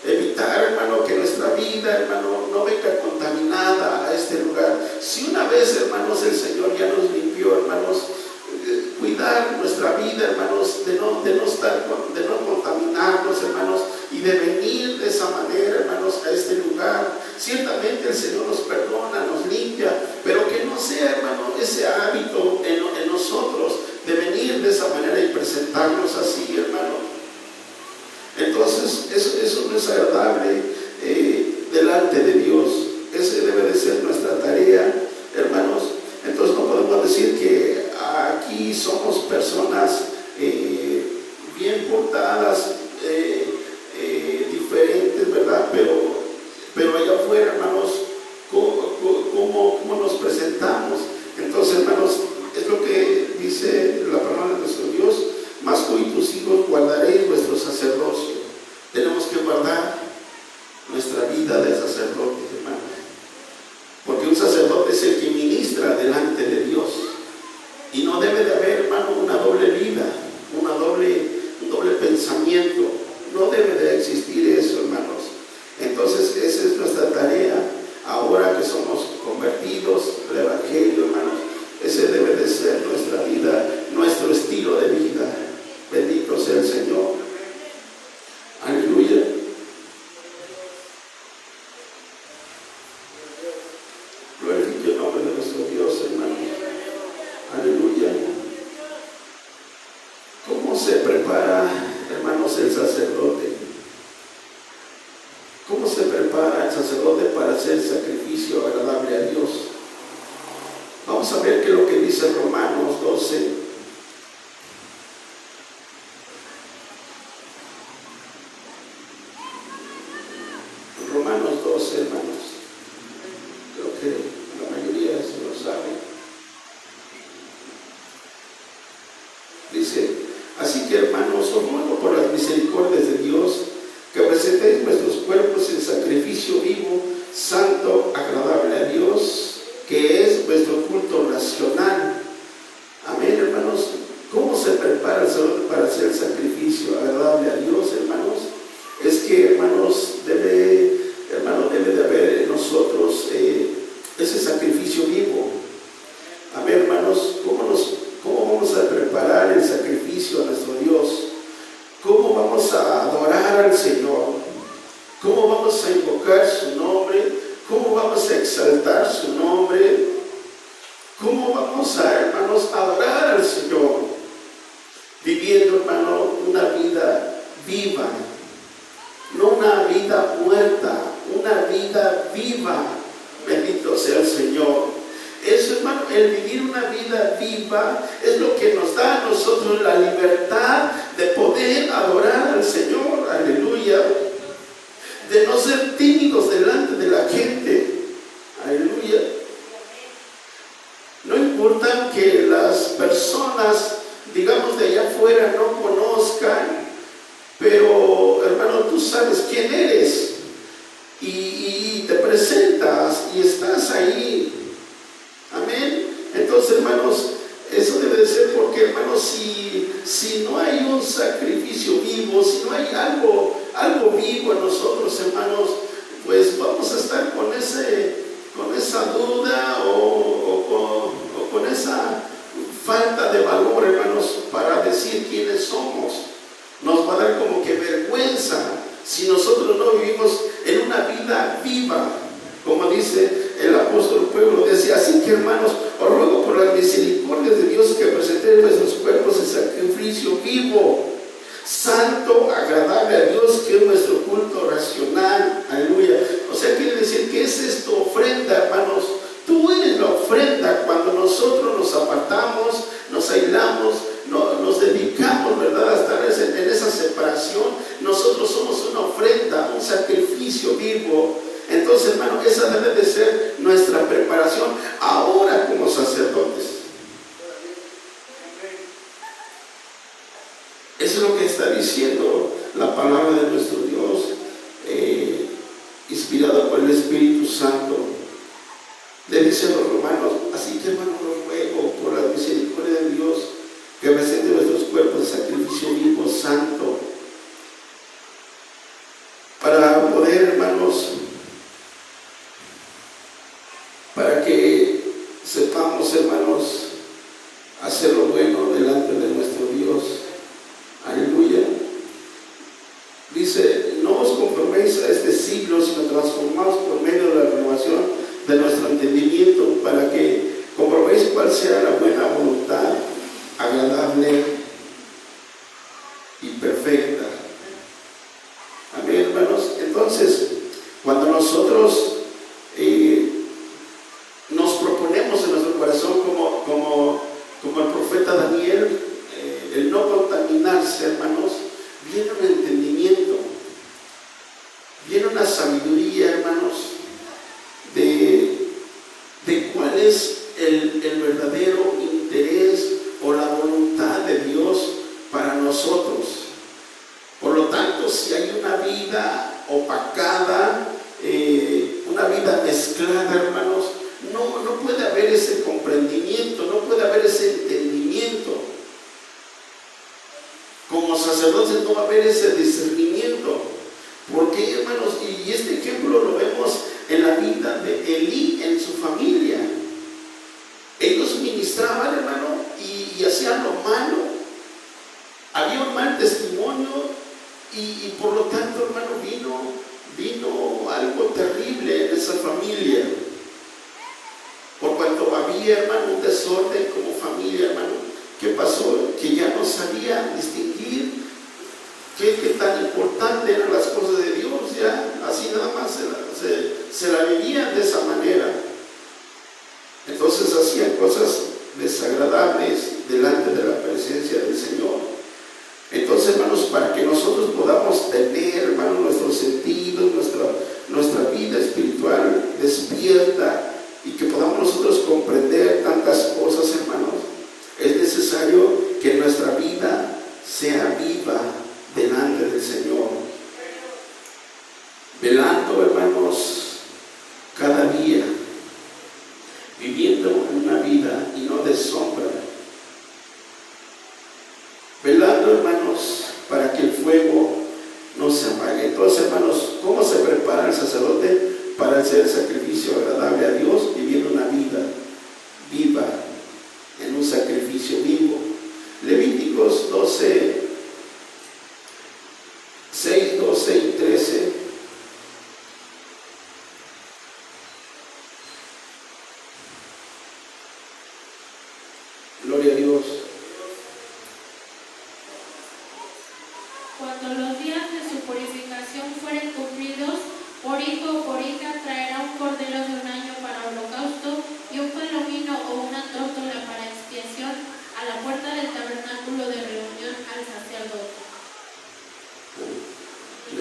Evitar, hermano, que nuestra vida, hermano, no venga contaminada a este lugar. Si una vez, hermanos, el Señor ya nos limpió, hermanos, cuidar nuestra vida, hermanos, de no contaminarnos, hermanos, y de venir de esa manera, hermanos, a este lugar. Ciertamente el Señor nos perdona, nos limpia, pero que no sea, hermano, ese hábito en nosotros de venir de esa manera y presentarnos así, hermano. Entonces, eso no es agradable delante de Dios. Esa debe de ser nuestra tarea, hermanos. Entonces no podemos decir que aquí somos personas bien portadas, diferentes, ¿verdad? Pero allá afuera, hermanos, ¿cómo nos presentamos? Entonces, hermanos, es lo que dice la palabra de nuestro Dios. Mas tú y tus hijos guardaréis vuestro sacerdocio. Tenemos que guardar nuestra vida de sacerdote, hermanos, porque un sacerdote es el que ministra delante de Dios, y no debe de haber, hermano, una doble vida, un doble pensamiento. No debe de existir eso, hermanos. Entonces esa es nuestra tarea ahora que somos convertidos al Evangelio, hermanos. Ese debe de ser nuestra vida, nuestro estilo de vida. Bendito sea el Señor. Aleluya. Glorifique el nombre de nuestro Dios, hermanos. Aleluya. ¿Cómo se prepara, hermanos, el sacerdote? ¿Cómo se prepara el sacerdote para hacer sacrificio agradable a Dios? Vamos a ver qué es lo que dice Romanos 12. Romanos 12, hermanos. Creo que la mayoría se lo sabe. Dice, así que, hermanos, os ruego por las misericordias de Dios que presentéis vuestros cuerpos en sacrificio vivo, santo, agradable a Dios, que es vuestro culto racional. Amén, hermanos. ¿Cómo se prepara el sacerdote para hacer sacrificio agradable a Dios, hermanos? Es que, hermanos, debe de haber en nosotros ese sacrificio vivo. Amén, hermanos. ¿Cómo vamos a preparar el sacrificio a nuestro Dios? ¿Cómo vamos a adorar al Señor? ¿Cómo vamos a invocar su nombre? ¿Cómo vamos a exaltar su nombre? ¿Cómo vamos a, hermanos, adorar al Señor? Viviendo, hermano, una vida viva, no una vida muerta, una vida viva. Bendito sea el Señor. Eso, hermano, el vivir una vida viva es lo que nos da a nosotros la libertad de poder adorar al Señor. Aleluya. De no ser tímidos delante de la gente. Aleluya. No importa que las personas, digamos, de allá afuera no conozcan, pero, hermano, tú sabes quién eres y te presentas y estás ahí. Amén. Entonces, hermanos, eso debe de ser porque, hermanos, si no hay un sacrificio vivo, si no hay algo vivo en nosotros, hermanos, pues vamos a estar con ese que, hermanos, os ruego por las misericordias de Dios que presentéis vuestros cuerpos en sacrificio vivo, santo, agradable a Dios, que es nuestro culto racional. Aleluya. O sea, quiere decir que esa es tu ofrenda, hermanos. Tú eres la ofrenda cuando nosotros nos apartamos, nos aislamos, nos dedicamos, ¿verdad?, a estar en esa separación. Nosotros somos una ofrenda, un sacrificio vivo. Entonces, hermano, esa debe de ser nuestra preparación ahora como sacerdotes. Eso es lo que está diciendo la palabra de nuestro Dios, inspirada por el Espíritu Santo. Le dice a los romanos: así que, hermano, los ruego por la misericordia de Dios que presente vuestros cuerpos en sacrificio vivo, santo, para poder, hermanos, para que sepamos, hermanos, hacer lo bueno delante de nuestro Dios. Aleluya. Dice: no os conforméis a este siglo, sino transformaos por medio de la renovación de nuestro entendimiento, para que comprobéis cuál sea la buena voluntad, agradable y perfecta. Amén, hermanos. Entonces, cuando nosotros nos proponemos en nuestro corazón, como el profeta Daniel, el no contaminarse, hermanos, viene un entendimiento, viene una sabiduría, hermanos, de cuál es el verdadero interés o la voluntad de Dios para nosotros. Por lo tanto, si hay una vida opacada, una vida mezclada, hermanos, no puede haber ese comprendimiento, no puede haber ese entendimiento. Como sacerdotes no va a haber ese discernimiento. ¿Por qué, hermanos? Y este ejemplo lo vemos en la vida de Elí, en su familia. Ellos ministraban, hermano, y hacían lo malo. Había un mal testimonio y por lo tanto, hermano, vino algo terrible en esa familia. Por cuanto había, hermano, un desorden como familia, hermano. ¿Qué pasó? Que ya no sabían distinguir qué tan importante eran las cosas de Dios. Ya así nada más se la vivían de esa manera. Entonces hacían cosas desagradables delante de la presencia del Señor. Entonces, hermanos, para que nosotros podamos tener, hermanos, nuestros sentidos, nuestra vida espiritual despierta, y que podamos nosotros comprender tantas cosas, hermanos, es necesario que nuestra vida sea viva delante del Señor, velando, hermanos, cada día, viviendo una vida y no de sombra, velando, hermanos, para que el fuego no se apague. Entonces, hermanos, ¿cómo se prepara el sacerdote para hacer el sacrificio agradable a Dios? Viviendo una vida viva, en un sacrificio vivo. Levíticos 12, 6, 12 y 13. Gloria a Dios. Cuando los días de su purificación fueren cumplidos, por hijo o por hija traerá un cordero de un año para holocausto y un palomino o una tórtola para expiación a la puerta del tabernáculo de reunión al sacerdote.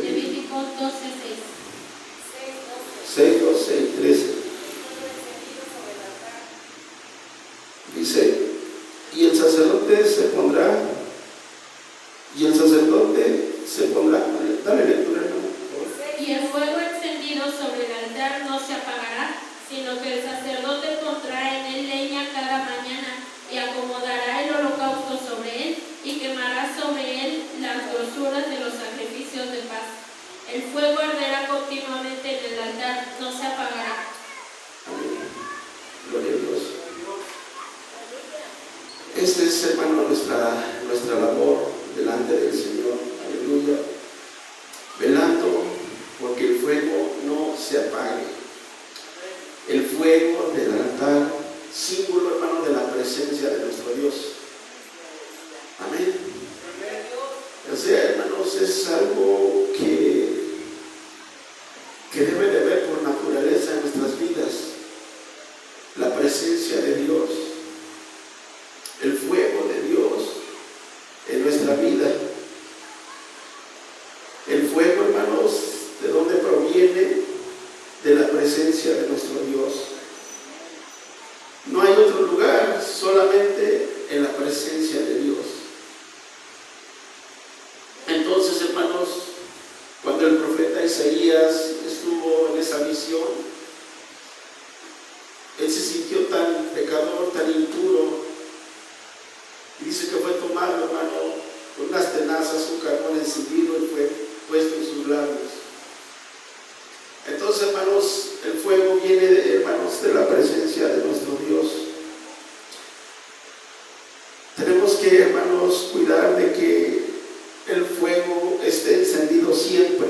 Levíticos 12, 6, 12 y 13. Dice: y el sacerdote se pondrá, dale lectura, hermano. y el fuego encendido sobre el altar no se apagará, sino que el sacerdote pondrá en él leña cada mañana y acomodará el holocausto sobre él y quemará sobre él las grosuras de los sacrificios de paz. El fuego arderá continuamente en el altar, no se apagará. Amén. Gloria a Dios. Esta es, hermano, nuestra labor delante del Señor. Aleluya. Velando porque el fuego no se apague. El fuego del altar símbolo, hermano, de la presencia de nuestro Dios. Amén. O sea, hermanos, es algo que debe de haber por naturaleza en nuestras vidas. La presencia de Dios, el fuego de Dios en nuestra vida. El fuego, hermanos, ¿de dónde proviene? De la presencia de nuestro Dios. No hay otro lugar, solamente en la presencia de Dios. Entonces, hermanos, cuando el profeta Isaías estuvo en esa visión, él se sintió tan pecador, tan impuro, y dice que fue tomado, hermano, con unas tenazas, un carbón encendido y fue puesto en sus labios. Entonces, hermanos, el fuego viene de la presencia de nuestro Dios. Tenemos que, hermanos, cuidar de que el fuego esté encendido siempre.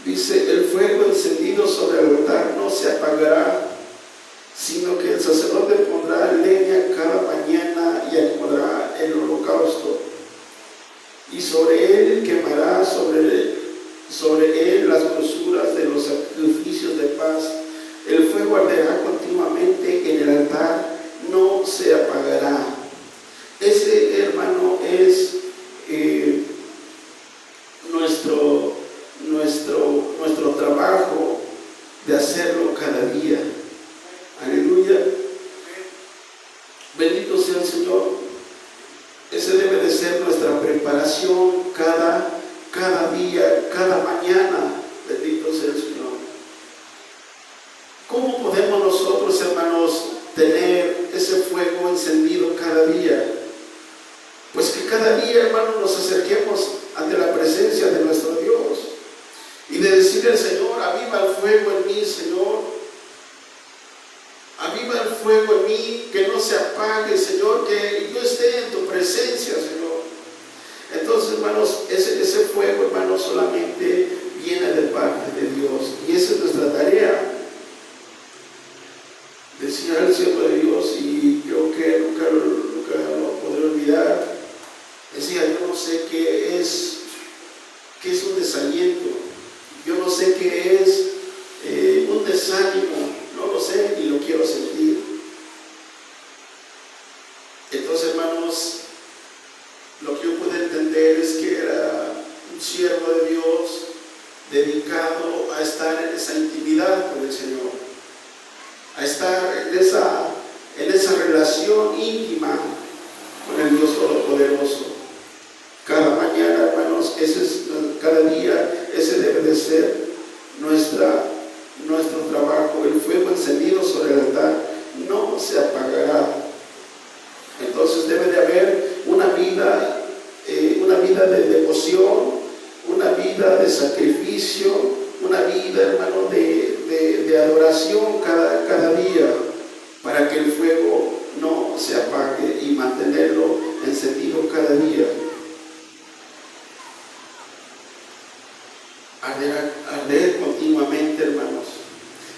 Dice, el fuego encendido sobre el altar no se apagará, sino que el sacerdote pondrá leña cada mañana y acomodará el holocausto, y sobre él quemará sobre él las grosuras de los sacrificios de paz. El fuego arderá continuamente en el altar, no se apagará. Ese, hermano, es nuestro trabajo de hacerlo cada día. Aleluya. Bendito sea el Señor. Ese debe de ser nuestra preparación cada día, cada mañana. Bendito sea el Señor. ¿Cómo podemos nosotros, hermanos, tener ese fuego encendido cada día? Pues que cada día, hermanos, nos acerquemos ante la presencia de nuestro Dios y de decirle al Señor, aviva el fuego en mí, Señor. Aviva el fuego en mí, que no se apague, Señor, que yo esté en tu presencia, Señor. Entonces, hermanos, ese fuego, hermanos, solamente viene de parte de Dios, y esa es nuestra tarea. Decía el siervo de Dios, y creo que nunca lo podré olvidar, decía, yo no sé qué es un desaliento, yo no sé qué es un desánimo, no lo sé y lo quiero sentir. Entonces, hermanos, lo que yo pude entender es que era un siervo de Dios dedicado a estar en esa intimidad con el Señor, a estar en esa relación íntima con el Dios Todopoderoso. Cada mañana, hermanos, cada día, ese debe de ser nuestro trabajo. El fuego encendido sobre el altar no se apagará. Entonces debe de haber una vida de devoción, una vida de sacrificio, una vida, hermano, de adoración cada día, para que el fuego no se apague y mantenerlo encendido cada día. Arder continuamente, hermanos.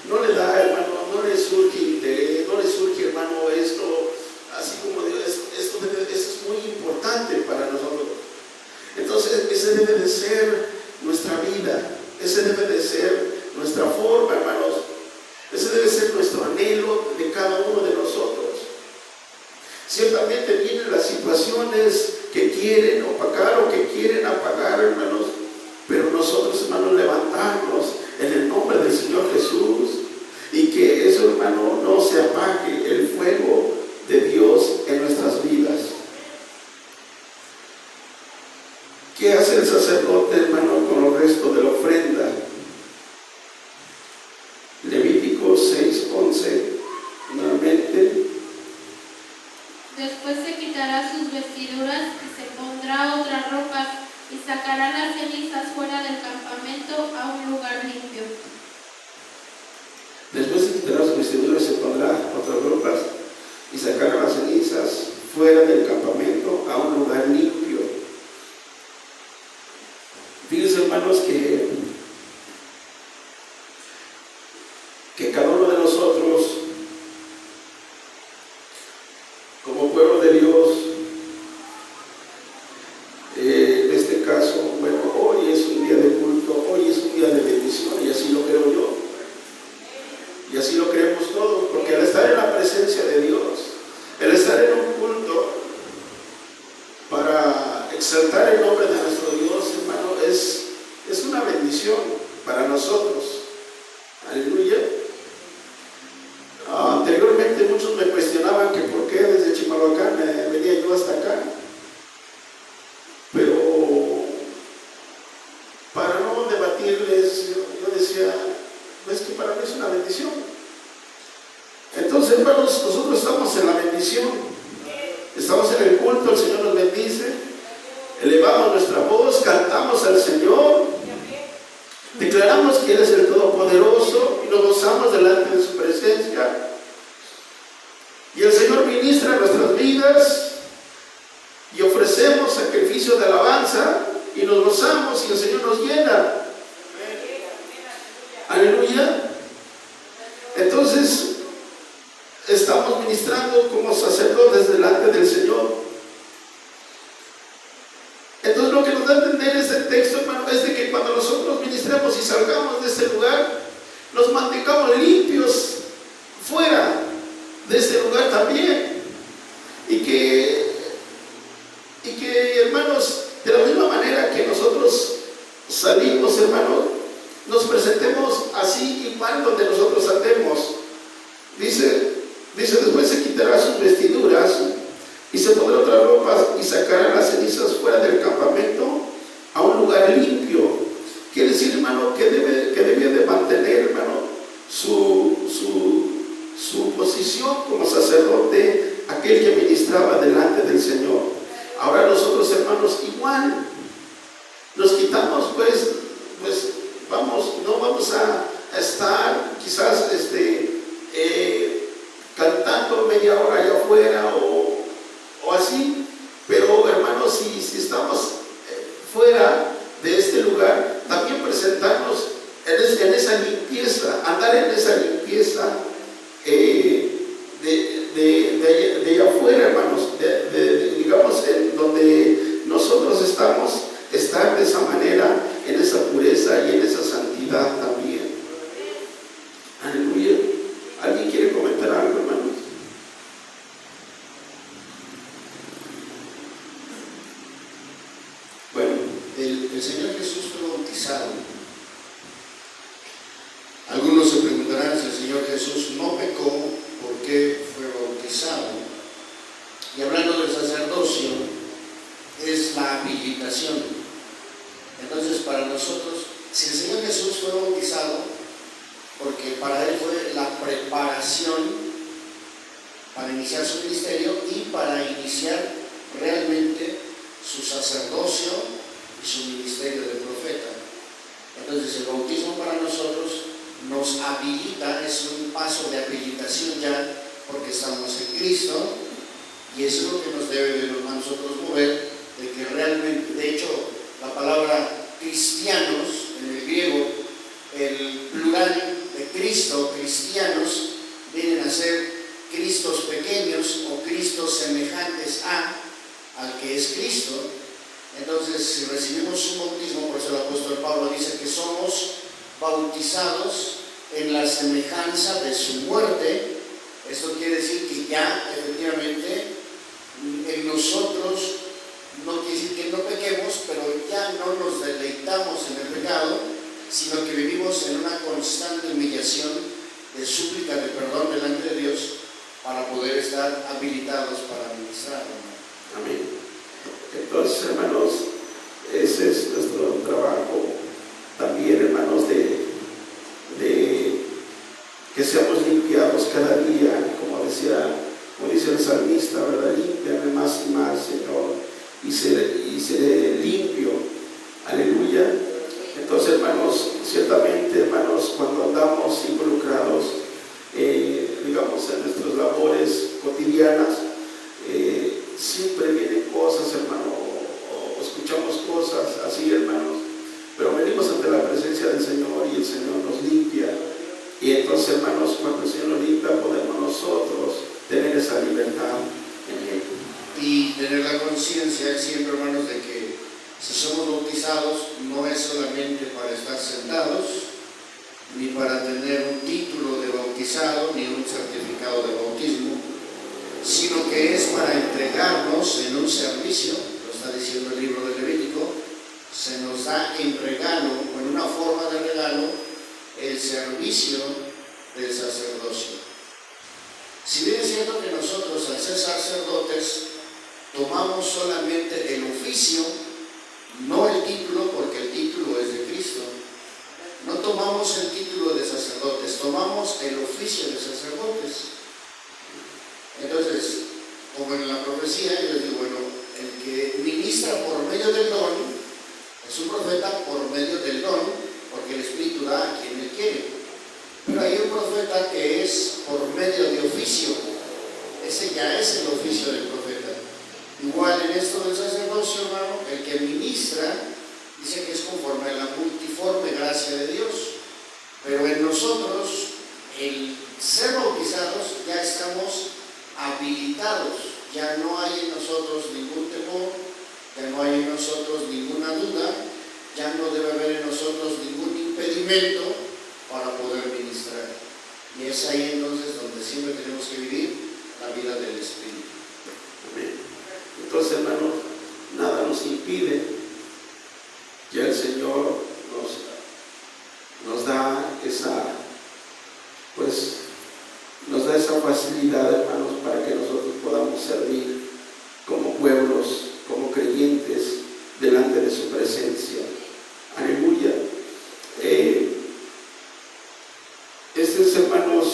No le da, hermano, no le surge interés, no le surge, hermano, esto, así como Dios, esto es muy importante para nosotros. Entonces, ese debe de ser nuestra vida, ese debe de ser nuestra forma, hermanos, ese debe ser nuestro anhelo de cada uno de nosotros. Ciertamente vienen las situaciones que quieren opacar o que quieren apagar, hermanos, pero nosotros, hermanos, levantarnos en el nombre del Señor Jesús, y que eso, hermano, no se apague el fuego de Dios en nuestras vidas. ¿Qué hace el sacerdote, hermano, con los restos de la ofrenda? Levítico 6:11, nuevamente. Después se quitará sus vestiduras y se pondrá otras ropas, y sacará las cenizas fuera del campamento a un lugar limpio. Después se quitará sus vestiduras y se pondrá otras ropas, y sacará las cenizas fuera del campamento a un lugar limpio. Fíjense, hermanos, que cada uno de nosotros bendición para nosotros. Aleluya. Anteriormente muchos me cuestionaban que por qué desde Chimalhuacán me venía yo hasta acá. Pero para no debatirles, yo decía, es que para mí es una bendición. Entonces, hermanos, nosotros estamos en la bendición. Estamos en el culto, el Señor nos bendice. Elevamos nuestra voz, cantamos al Señor. Declaramos que Él es el Todopoderoso y nos gozamos delante de su presencia. Y el Señor ministra nuestras vidas y ofrecemos sacrificio de alabanza y nos gozamos y el Señor nos llena. Aleluya. Entonces, estamos ministrando como sacerdotes delante del Señor. Entonces, lo que nos da a entender este texto, hermano, es de que cuando nosotros ministremos y salgamos de este lugar, nos mantengamos limpios fuera de este lugar también. Y que, hermanos, de la misma manera que nosotros salimos, hermanos, nos presentemos así igual donde nosotros andemos. Dice, después se quitará sus vestiduras y se pondrá otra ropa y sacará las cenizas fuera del campamento a un lugar limpio. Quiere decir, hermano, que debía de mantener, hermano, su posición como sacerdote, aquel que ministraba delante del Señor. Ahora nosotros, hermanos, igual nos quitamos, pues no vamos a estar quizás cantando media hora allá afuera o así, pero hermanos, si estamos fuera de este lugar, también presentarnos en esa limpieza, andar en esa limpieza de allá afuera, hermanos, digamos, en donde nosotros estamos, estar de esa manera, en esa pureza y en esa santidad también. Aleluya. ¿Alguien quiere comentar algo, hermanos? Bueno, el Señor Jesús fue bautizado. Algunos se preguntarán si el Señor Jesús no pecó, ¿por qué fue bautizado? Y hablando del sacerdocio, es la habilitación. Entonces, para nosotros, si el Señor Jesús fue bautizado, porque para Él fue la preparación para iniciar su ministerio y para iniciar realmente su sacerdocio y su ministerio de profeta. Entonces, el bautismo para nosotros nos habilita, es un paso de habilitación ya, porque estamos en Cristo, y eso es lo que nos debe de a nosotros mover, de que realmente, de hecho, la palabra cristianos, en el griego, el plural de Cristo, cristianos, vienen a ser Cristos pequeños o Cristos semejantes al que es Cristo. Entonces, si recibimos un bautismo, por eso el apóstol Pablo dice que somos bautizados en la semejanza de su muerte. Esto quiere decir que ya efectivamente en nosotros, no quiere decir que no pequemos, pero ya no nos deleitamos en el pecado, sino que vivimos en una constante humillación de súplica de perdón delante de Dios para poder estar habilitados para ministrar. Amén. Entonces, hermanos, ese es nuestro trabajo también, hermanos, de que seamos limpiados cada día, como dice el salmista, ¿verdad? Límpiame más y más, Señor, y seré limpio. Aleluya. Entonces, hermanos, ciertamente, hermanos, cuando andamos involucrados, digamos, en nuestras labores cotidianas, siempre vienen cosas, hermano, o escuchamos cosas así, hermanos, pero venimos ante la presencia del Señor y el Señor nos limpia. Y entonces, hermanos, cuando el Señor nos limpia, podemos nosotros tener esa libertad en Él. Y tener la conciencia siempre, hermanos, de que si somos bautizados, no es solamente para estar sentados, ni para tener un título de bautizado, ni un certificado de bautismo, sino que es para entregarnos en un servicio, lo está diciendo el libro de Levítico, se nos da en regalo, o en una forma de regalo, el servicio del sacerdocio. Si bien es cierto que nosotros, al ser sacerdotes, tomamos solamente el oficio, no el título, porque el título es de Cristo. No tomamos el título de sacerdotes, tomamos el oficio de sacerdotes. Entonces, como en la profecía, yo les digo, bueno, el que ministra por medio del don es un profeta por medio del don, porque el Espíritu da a quien él quiere. Pero hay un profeta que es por medio de oficio. Ese ya es el oficio del profeta. Igual en esto del sacerdocio, hermano, el que ministra dice que es conforme a la multiforme gracia de Dios. Pero en nosotros, el ser bautizados, ya estamos habilitados. Ya no hay en nosotros ningún temor, ya no hay en nosotros ninguna duda, ya no debe haber en nosotros ningún impedimento para poder ministrar. Y es ahí entonces donde siempre tenemos que vivir la vida del Espíritu. Amén. Entonces, hermanos, nada nos impide. Ya el Señor nos da esa facilidad, hermanos, para que nosotros podamos servir como pueblos, como creyentes, delante de su presencia. Aleluya. Este es, hermanos,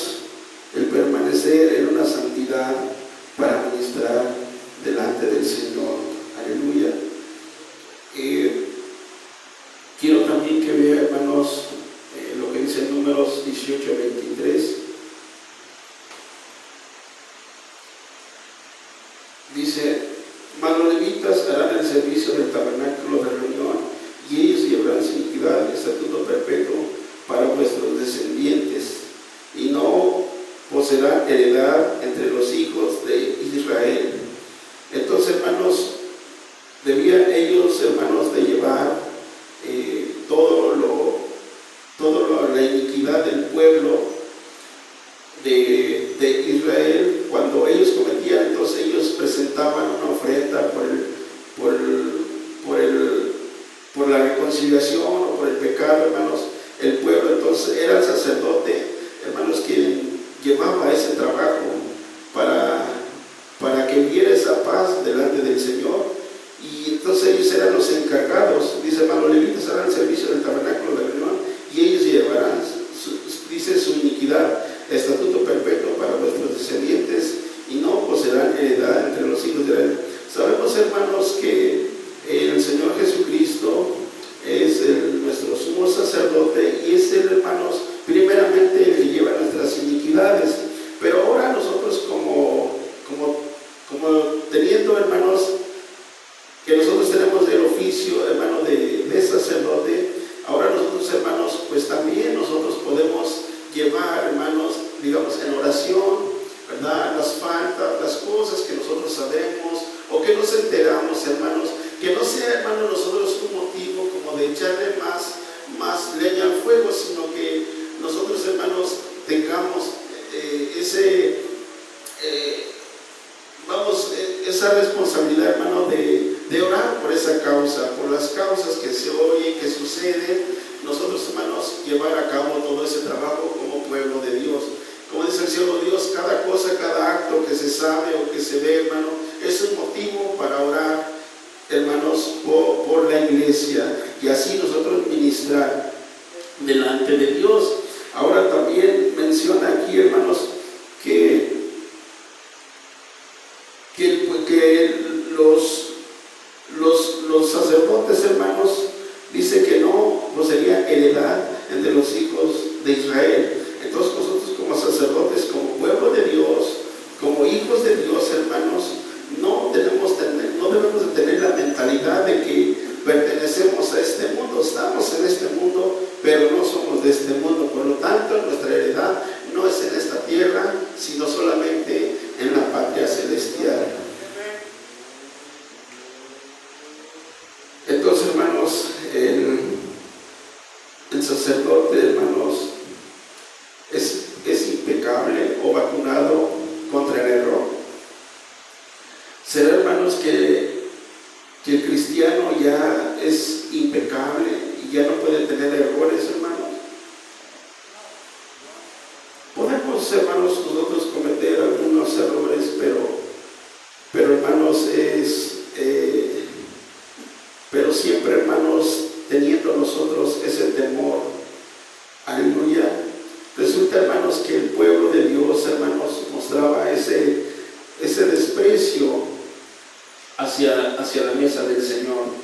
el permanecer en una santidad para ministrar delante del Señor. Aleluya. Quiero también que vean, hermanos, lo que dice en Números 18:23. Dice: mas los levitas harán el servicio del tabernáculo de reunión, y ellos llevarán sin iniquidad el estatuto perpetuo para vuestros descendientes, y no poseerán heredad entre los hijos de Israel. Entonces, hermanos, debían ellos, hermanos, de llevar la iniquidad del pueblo de Israel. Cuando ellos cometían, entonces ellos presentaban una ofrenda por la reconciliación o por el pecado, hermanos. El pueblo entonces era el sacerdote, hermanos, quien llevaba ese trabajo para que hubiera esa paz delante del Señor. Y entonces ellos eran los encargados. Dice: hermano, los levitas harán el servicio del tabernáculo de reunión, y ellos llevarán, dice, su iniquidad, estatuto perpetuo para vuestros descendientes, y no poseerán heredad entre los hijos de Israel. Sabemos, hermanos, que el Señor Jesucristo es nuestro sumo sacerdote, y es Él, hermanos, primeramente el que lleva nuestras iniquidades. Pero ahora nosotros como teniendo, hermanos, que nosotros tenemos el oficio, hermano, de sacerdote, ahora nosotros, hermanos, pues también nosotros podemos llevar, hermanos, digamos, en oración, ¿verdad?, las faltas, las cosas que nosotros sabemos o que nos enteramos, hermanos, que no sea, hermanos, nosotros un motivo como de echarle más leña al fuego, sino que nosotros, hermanos, tengamos esa responsabilidad, hermano, de orar por esa causa, por las causas que se oyen, que suceden. Nosotros, hermanos, llevar a cabo todo ese trabajo como pueblo de Dios. Como dice el siervo de Dios, cada cosa, cada acto que se sabe o que se ve, hermano, es un motivo para orar, hermanos, por la iglesia, y así nosotros ministrar delante de Dios. Ahora también menciona aquí, hermanos, que los sacerdotes, hermanos, dice que no poseerían heredad entre los hijos de Israel. Entonces nosotros como sacerdotes, como pueblo de Dios, como hijos de Dios, hermanos, no debemos de tener la mentalidad de que pertenecemos a este mundo. Estamos en este mundo, pero no somos de este mundo. Por lo tanto, nuestra heredad no es en esta tierra, sino solamente en la patria celestial. Entonces, hermanos, el sacerdote, hermanos, es impecable o vacunado contra el error. Será, hermanos, que el cristiano ya es impecable tener errores, hermanos. Podemos, hermanos, nosotros cometer algunos errores, pero hermanos, pero siempre, hermanos, teniendo nosotros ese temor. Aleluya. Resulta, hermanos, que el pueblo de Dios, hermanos, mostraba ese desprecio hacia la mesa del Señor.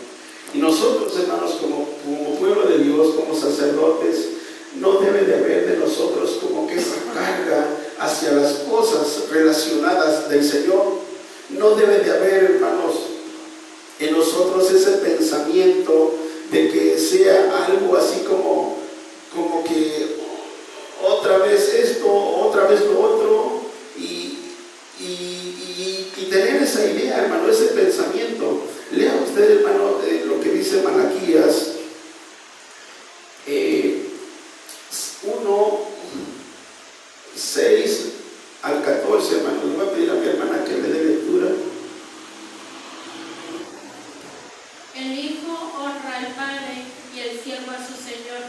Y nosotros, hermanos, como pueblo de Dios, como sacerdotes, no debe de haber de nosotros como que esa carga hacia las cosas relacionadas del Señor. No debe de haber, hermanos, en nosotros ese pensamiento de que sea algo así como que otra vez esto, otra vez lo otro, y tener esa idea, hermano, ese pensamiento. Lea usted, hermano, lo que dice Malaquías 1, 6 al 14, hermano. Le voy a pedir a mi hermana que me dé lectura. El hijo honra al padre y el siervo a su señor.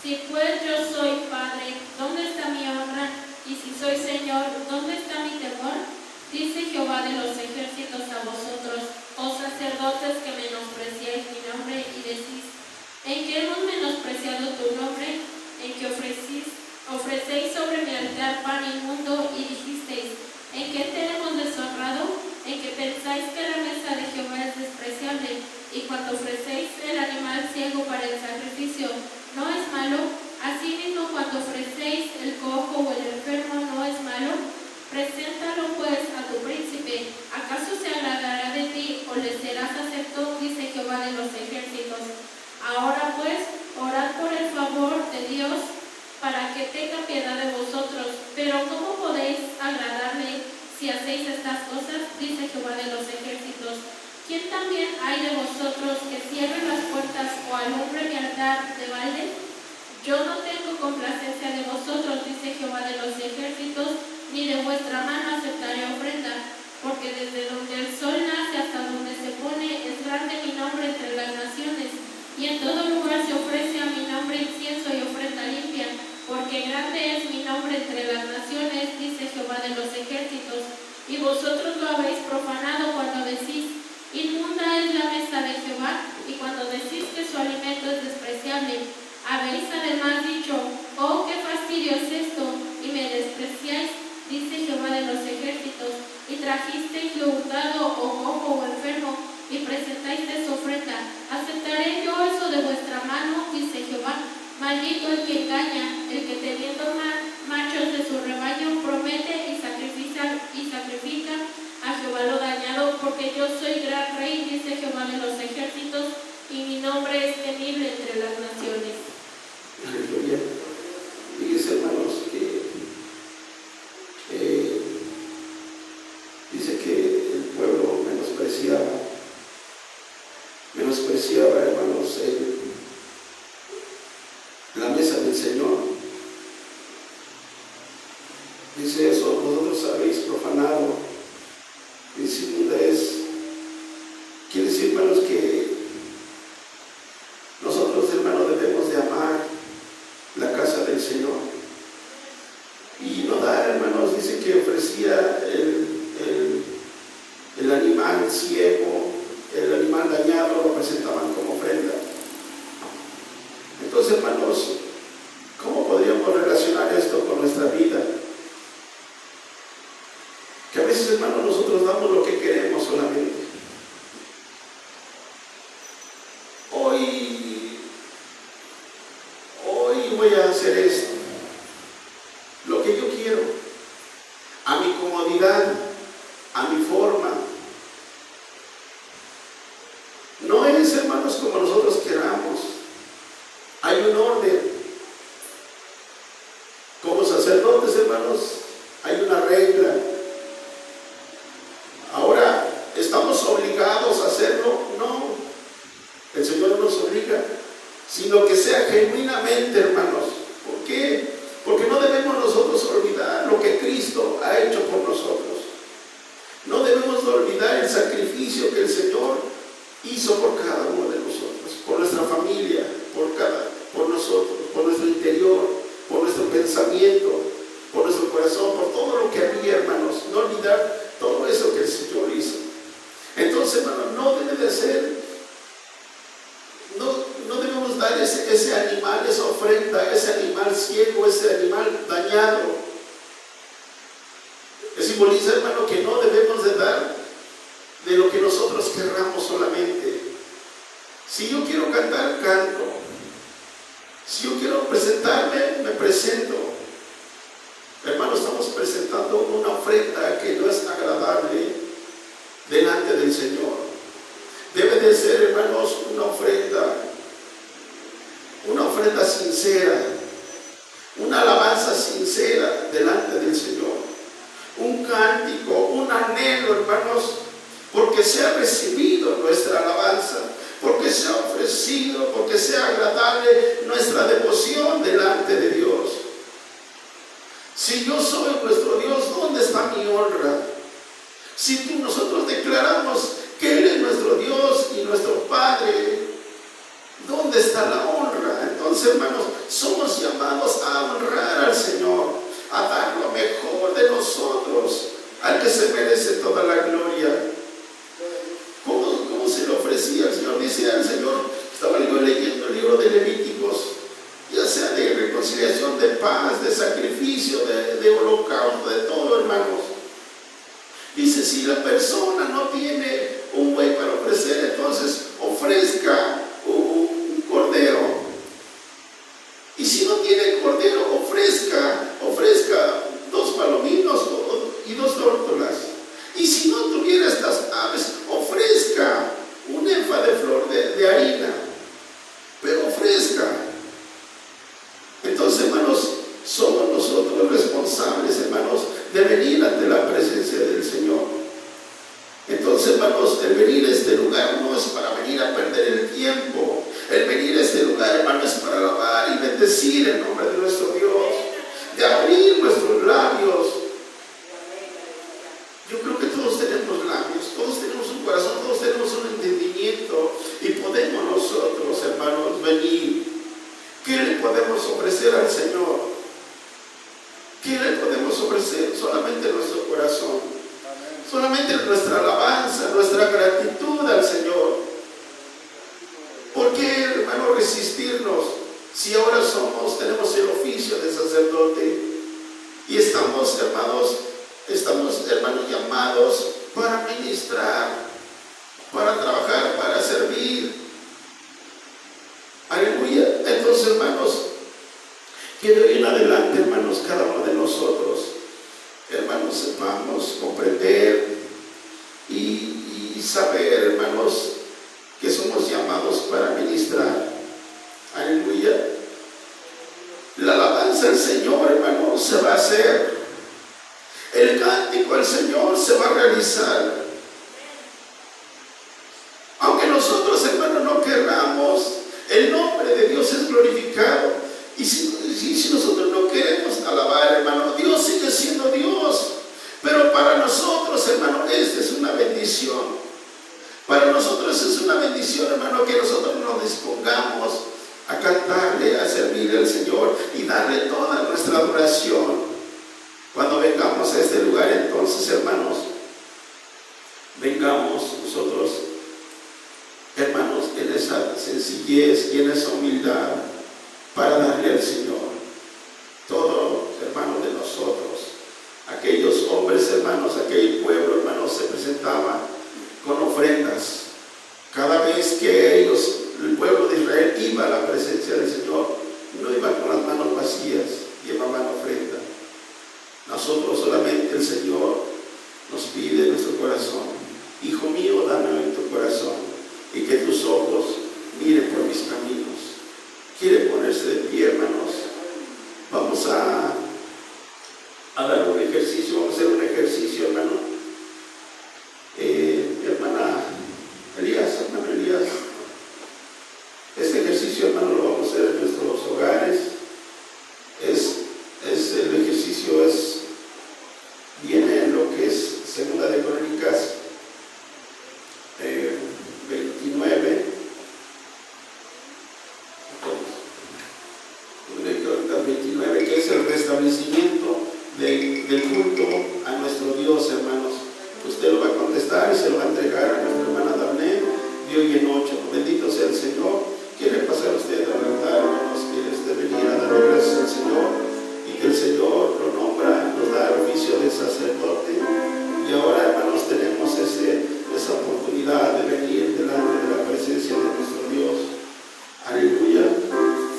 Si pues yo soy padre, ¿dónde está mi honra? Y si soy señor, ¿dónde está mi temor? Dice Jehová de los ejércitos a vosotros, oh sacerdotes que menospreciáis mi nombre y decís, ¿en qué hemos menospreciado tu nombre? En que ofrecéis sobre mi altar pan inmundo y dijisteis, ¿en qué te hemos deshonrado? En que pensáis que la mesa de Jehová es despreciable, y cuando ofrecéis el animal ciego para el sacrificio, ¿no es malo? Asimismo, cuando ofrecéis el cojo o el enfermo, ¿no es malo? Preséntalo pues a tu príncipe. ¿Acaso se agradará de ti o le serás acepto? Dice Jehová de los ejércitos. Ahora pues, orad por el favor de Dios para que tenga piedad de vosotros. Pero ¿cómo podéis agradarle si hacéis estas cosas? Dice Jehová de los ejércitos. ¿Quién también hay de vosotros que cierre las puertas o alumbre mi altar de balde? Yo no tengo complacencia de vosotros, dice Jehová de los ejércitos, ni de vuestra mano aceptaré ofrenda, porque desde donde el sol nace hasta donde se pone es grande mi nombre entre las naciones, y en todo lugar se ofrece a mi nombre incienso y ofrenda limpia, porque grande es mi nombre entre las naciones, dice Jehová de los ejércitos, y vosotros lo habéis profanado cuando decís, inmunda es la mesa de Jehová, y cuando decís que su alimento es despreciable. Habéis además dicho, oh, qué fastidio es esto, y me despreciáis, dice Jehová de los ejércitos, y trajisteis lo hurtado o cojo o enfermo, y presentasteis ofrenda. ¿Aceptaré yo eso de vuestra mano? Dice Jehová. Maldito el que engaña, el que teniendo machos de su rebaño promete y sacrifica a Jehová lo dañado, porque yo soy gran rey, dice Jehová de los ejércitos, y mi nombre es temible entre las naciones. Aleluya. Fíjense, hermanos, que dice que el pueblo menospreciaba, hermanos, la mesa del Señor. Dice eso, vosotros habéis profanado. Dice, inmunda es. Quiere decir, hermanos, que nosotros, hermanos, debemos de amar la casa del Señor. Y no dar, hermanos, dice que ofrecía el animal ciego, el animal dañado, lo presentaban como ofrenda. Entonces, hermanos, ¿cómo podríamos relacionar esto con nuestra vida? Que a veces, hermanos, nosotros damos lo que queremos solamente. Hoy voy a hacer esto, lo que yo quiero, a mi comodidad, a mi forma. No es, hermanos, como nosotros queramos. Hay un orden. Como sacerdotes, hermanos, hay una regla. Ahora, ¿estamos obligados a hacerlo? No. El Señor no nos obliga, sino que sea genuinamente, hermanos. ¿Por qué? Porque no debemos nosotros olvidar lo que Cristo ha hecho por nosotros. No debemos de olvidar el sacrificio que el Señor hizo por cada uno de nosotros, por nuestra familia, pensamiento, por nuestro corazón, por todo lo que había, hermanos. No olvidar todo eso que el Señor hizo. Entonces, hermanos, no debe de ser, no debemos dar ese animal, esa ofrenda, ese animal ciego, ese animal dañado. Que simboliza, hermano, que no debemos de dar de lo que nosotros querramos solamente. Si yo quiero cantar, canto. Si yo quiero presentarme, me presento. Hermanos, estamos presentando una ofrenda que no es agradable delante del Señor. Debe de ser, hermanos, una ofrenda sincera, una alabanza sincera delante del Señor, un cántico, un anhelo, hermanos, porque sea recibido nuestra alabanza, porque sea ofrecido, porque sea agradable nuestra devoción delante de Dios. Si yo soy nuestro Dios, ¿dónde está mi honra? Si nosotros declaramos que Él es nuestro Dios y nuestro Padre, ¿dónde está la honra? Entonces, hermanos, somos llamados a honrar al Señor, a dar lo mejor de nosotros, al que se merece toda la gloria. ¿Cómo se lo ofrecía el Señor? Dice al Señor, estaba yo leyendo el libro de Levíticos, ya sea de reconciliación, de paz, de sacrificio, de holocausto, de todo, hermanos. Dice, si la persona no tiene un buey para ofrecer, entonces ofrezca un cordero. Y si no tiene cordero, ofrezca 2 palominos y 2 tórtolas. Y si no tuviera estas aves, ofrezca un efa de flor de harina. Pero ofrezca. Entonces, hermanos, somos nosotros responsables, hermanos, de venir ante la presencia del Señor. Entonces, hermanos, el venir a este lugar no es para venir a perder el tiempo. El venir a este lugar, hermanos, es para alabar y bendecir el nombre de nuestro Dios, de abrir nuestros labios. Yo creo que todos tenemos labios, todos tenemos un corazón, todos tenemos un entendimiento y podemos nosotros, hermanos, venir. ¿Qué le podemos ofrecer al Señor? ¿Qué le podemos ofrecer? Solamente nuestro corazón, solamente nuestra alabanza, nuestra gratitud al Señor. ¿Por qué, hermano, resistirnos si ahora tenemos el oficio de sacerdote y estamos, hermanos, llamados para ministrar, para trabajar, para servir? Aleluya. Entonces, hermanos, que de hoy en adelante, hermanos, cada uno de nosotros, hermanos, sepamos comprender y saber, hermanos, que somos llamados para ministrar. Aleluya. La alabanza al Señor, hermanos, se va a hacer. El cántico al Señor se va a realizar. Aunque nosotros, hermanos, no querramos, el nombre de Dios es glorificado. Y si nosotros no queremos alabar, hermano, Dios sigue siendo Dios. Pero para nosotros, hermano, esta es una bendición. Para nosotros es una bendición, hermano, que nosotros nos dispongamos a cantarle, a servirle al Señor y darle toda nuestra adoración. Cuando vengamos a este lugar, entonces, hermanos, vengamos nosotros, hermanos, en esa sencillez y en esa humildad para darle al Señor todo, hermanos, de nosotros. Aquellos hombres, hermanos, aquel pueblo, hermanos, se presentaba con ofrendas. Cada vez que el pueblo de Israel iba a la presencia del Señor, no iban con las manos vacías, llevaban ofrenda. Nosotros solamente, el Señor nos pide en nuestro corazón: hijo mío, dame en tu corazón, y que tus ojos miren por mis caminos. Quiere ponerse de pie, hermanos. Vamos a dar un ejercicio, vamos a hacer un ejercicio, hermano. Hermano Elías, este ejercicio, hermano, lo vamos a hacer en nuestros hogares. El ejercicio viene en lo que es Segunda de Crónicas 29. 29, que es el restablecimiento del culto a nuestro Dios, hermanos. Usted lo va a contestar y se lo va a entregar a nuestro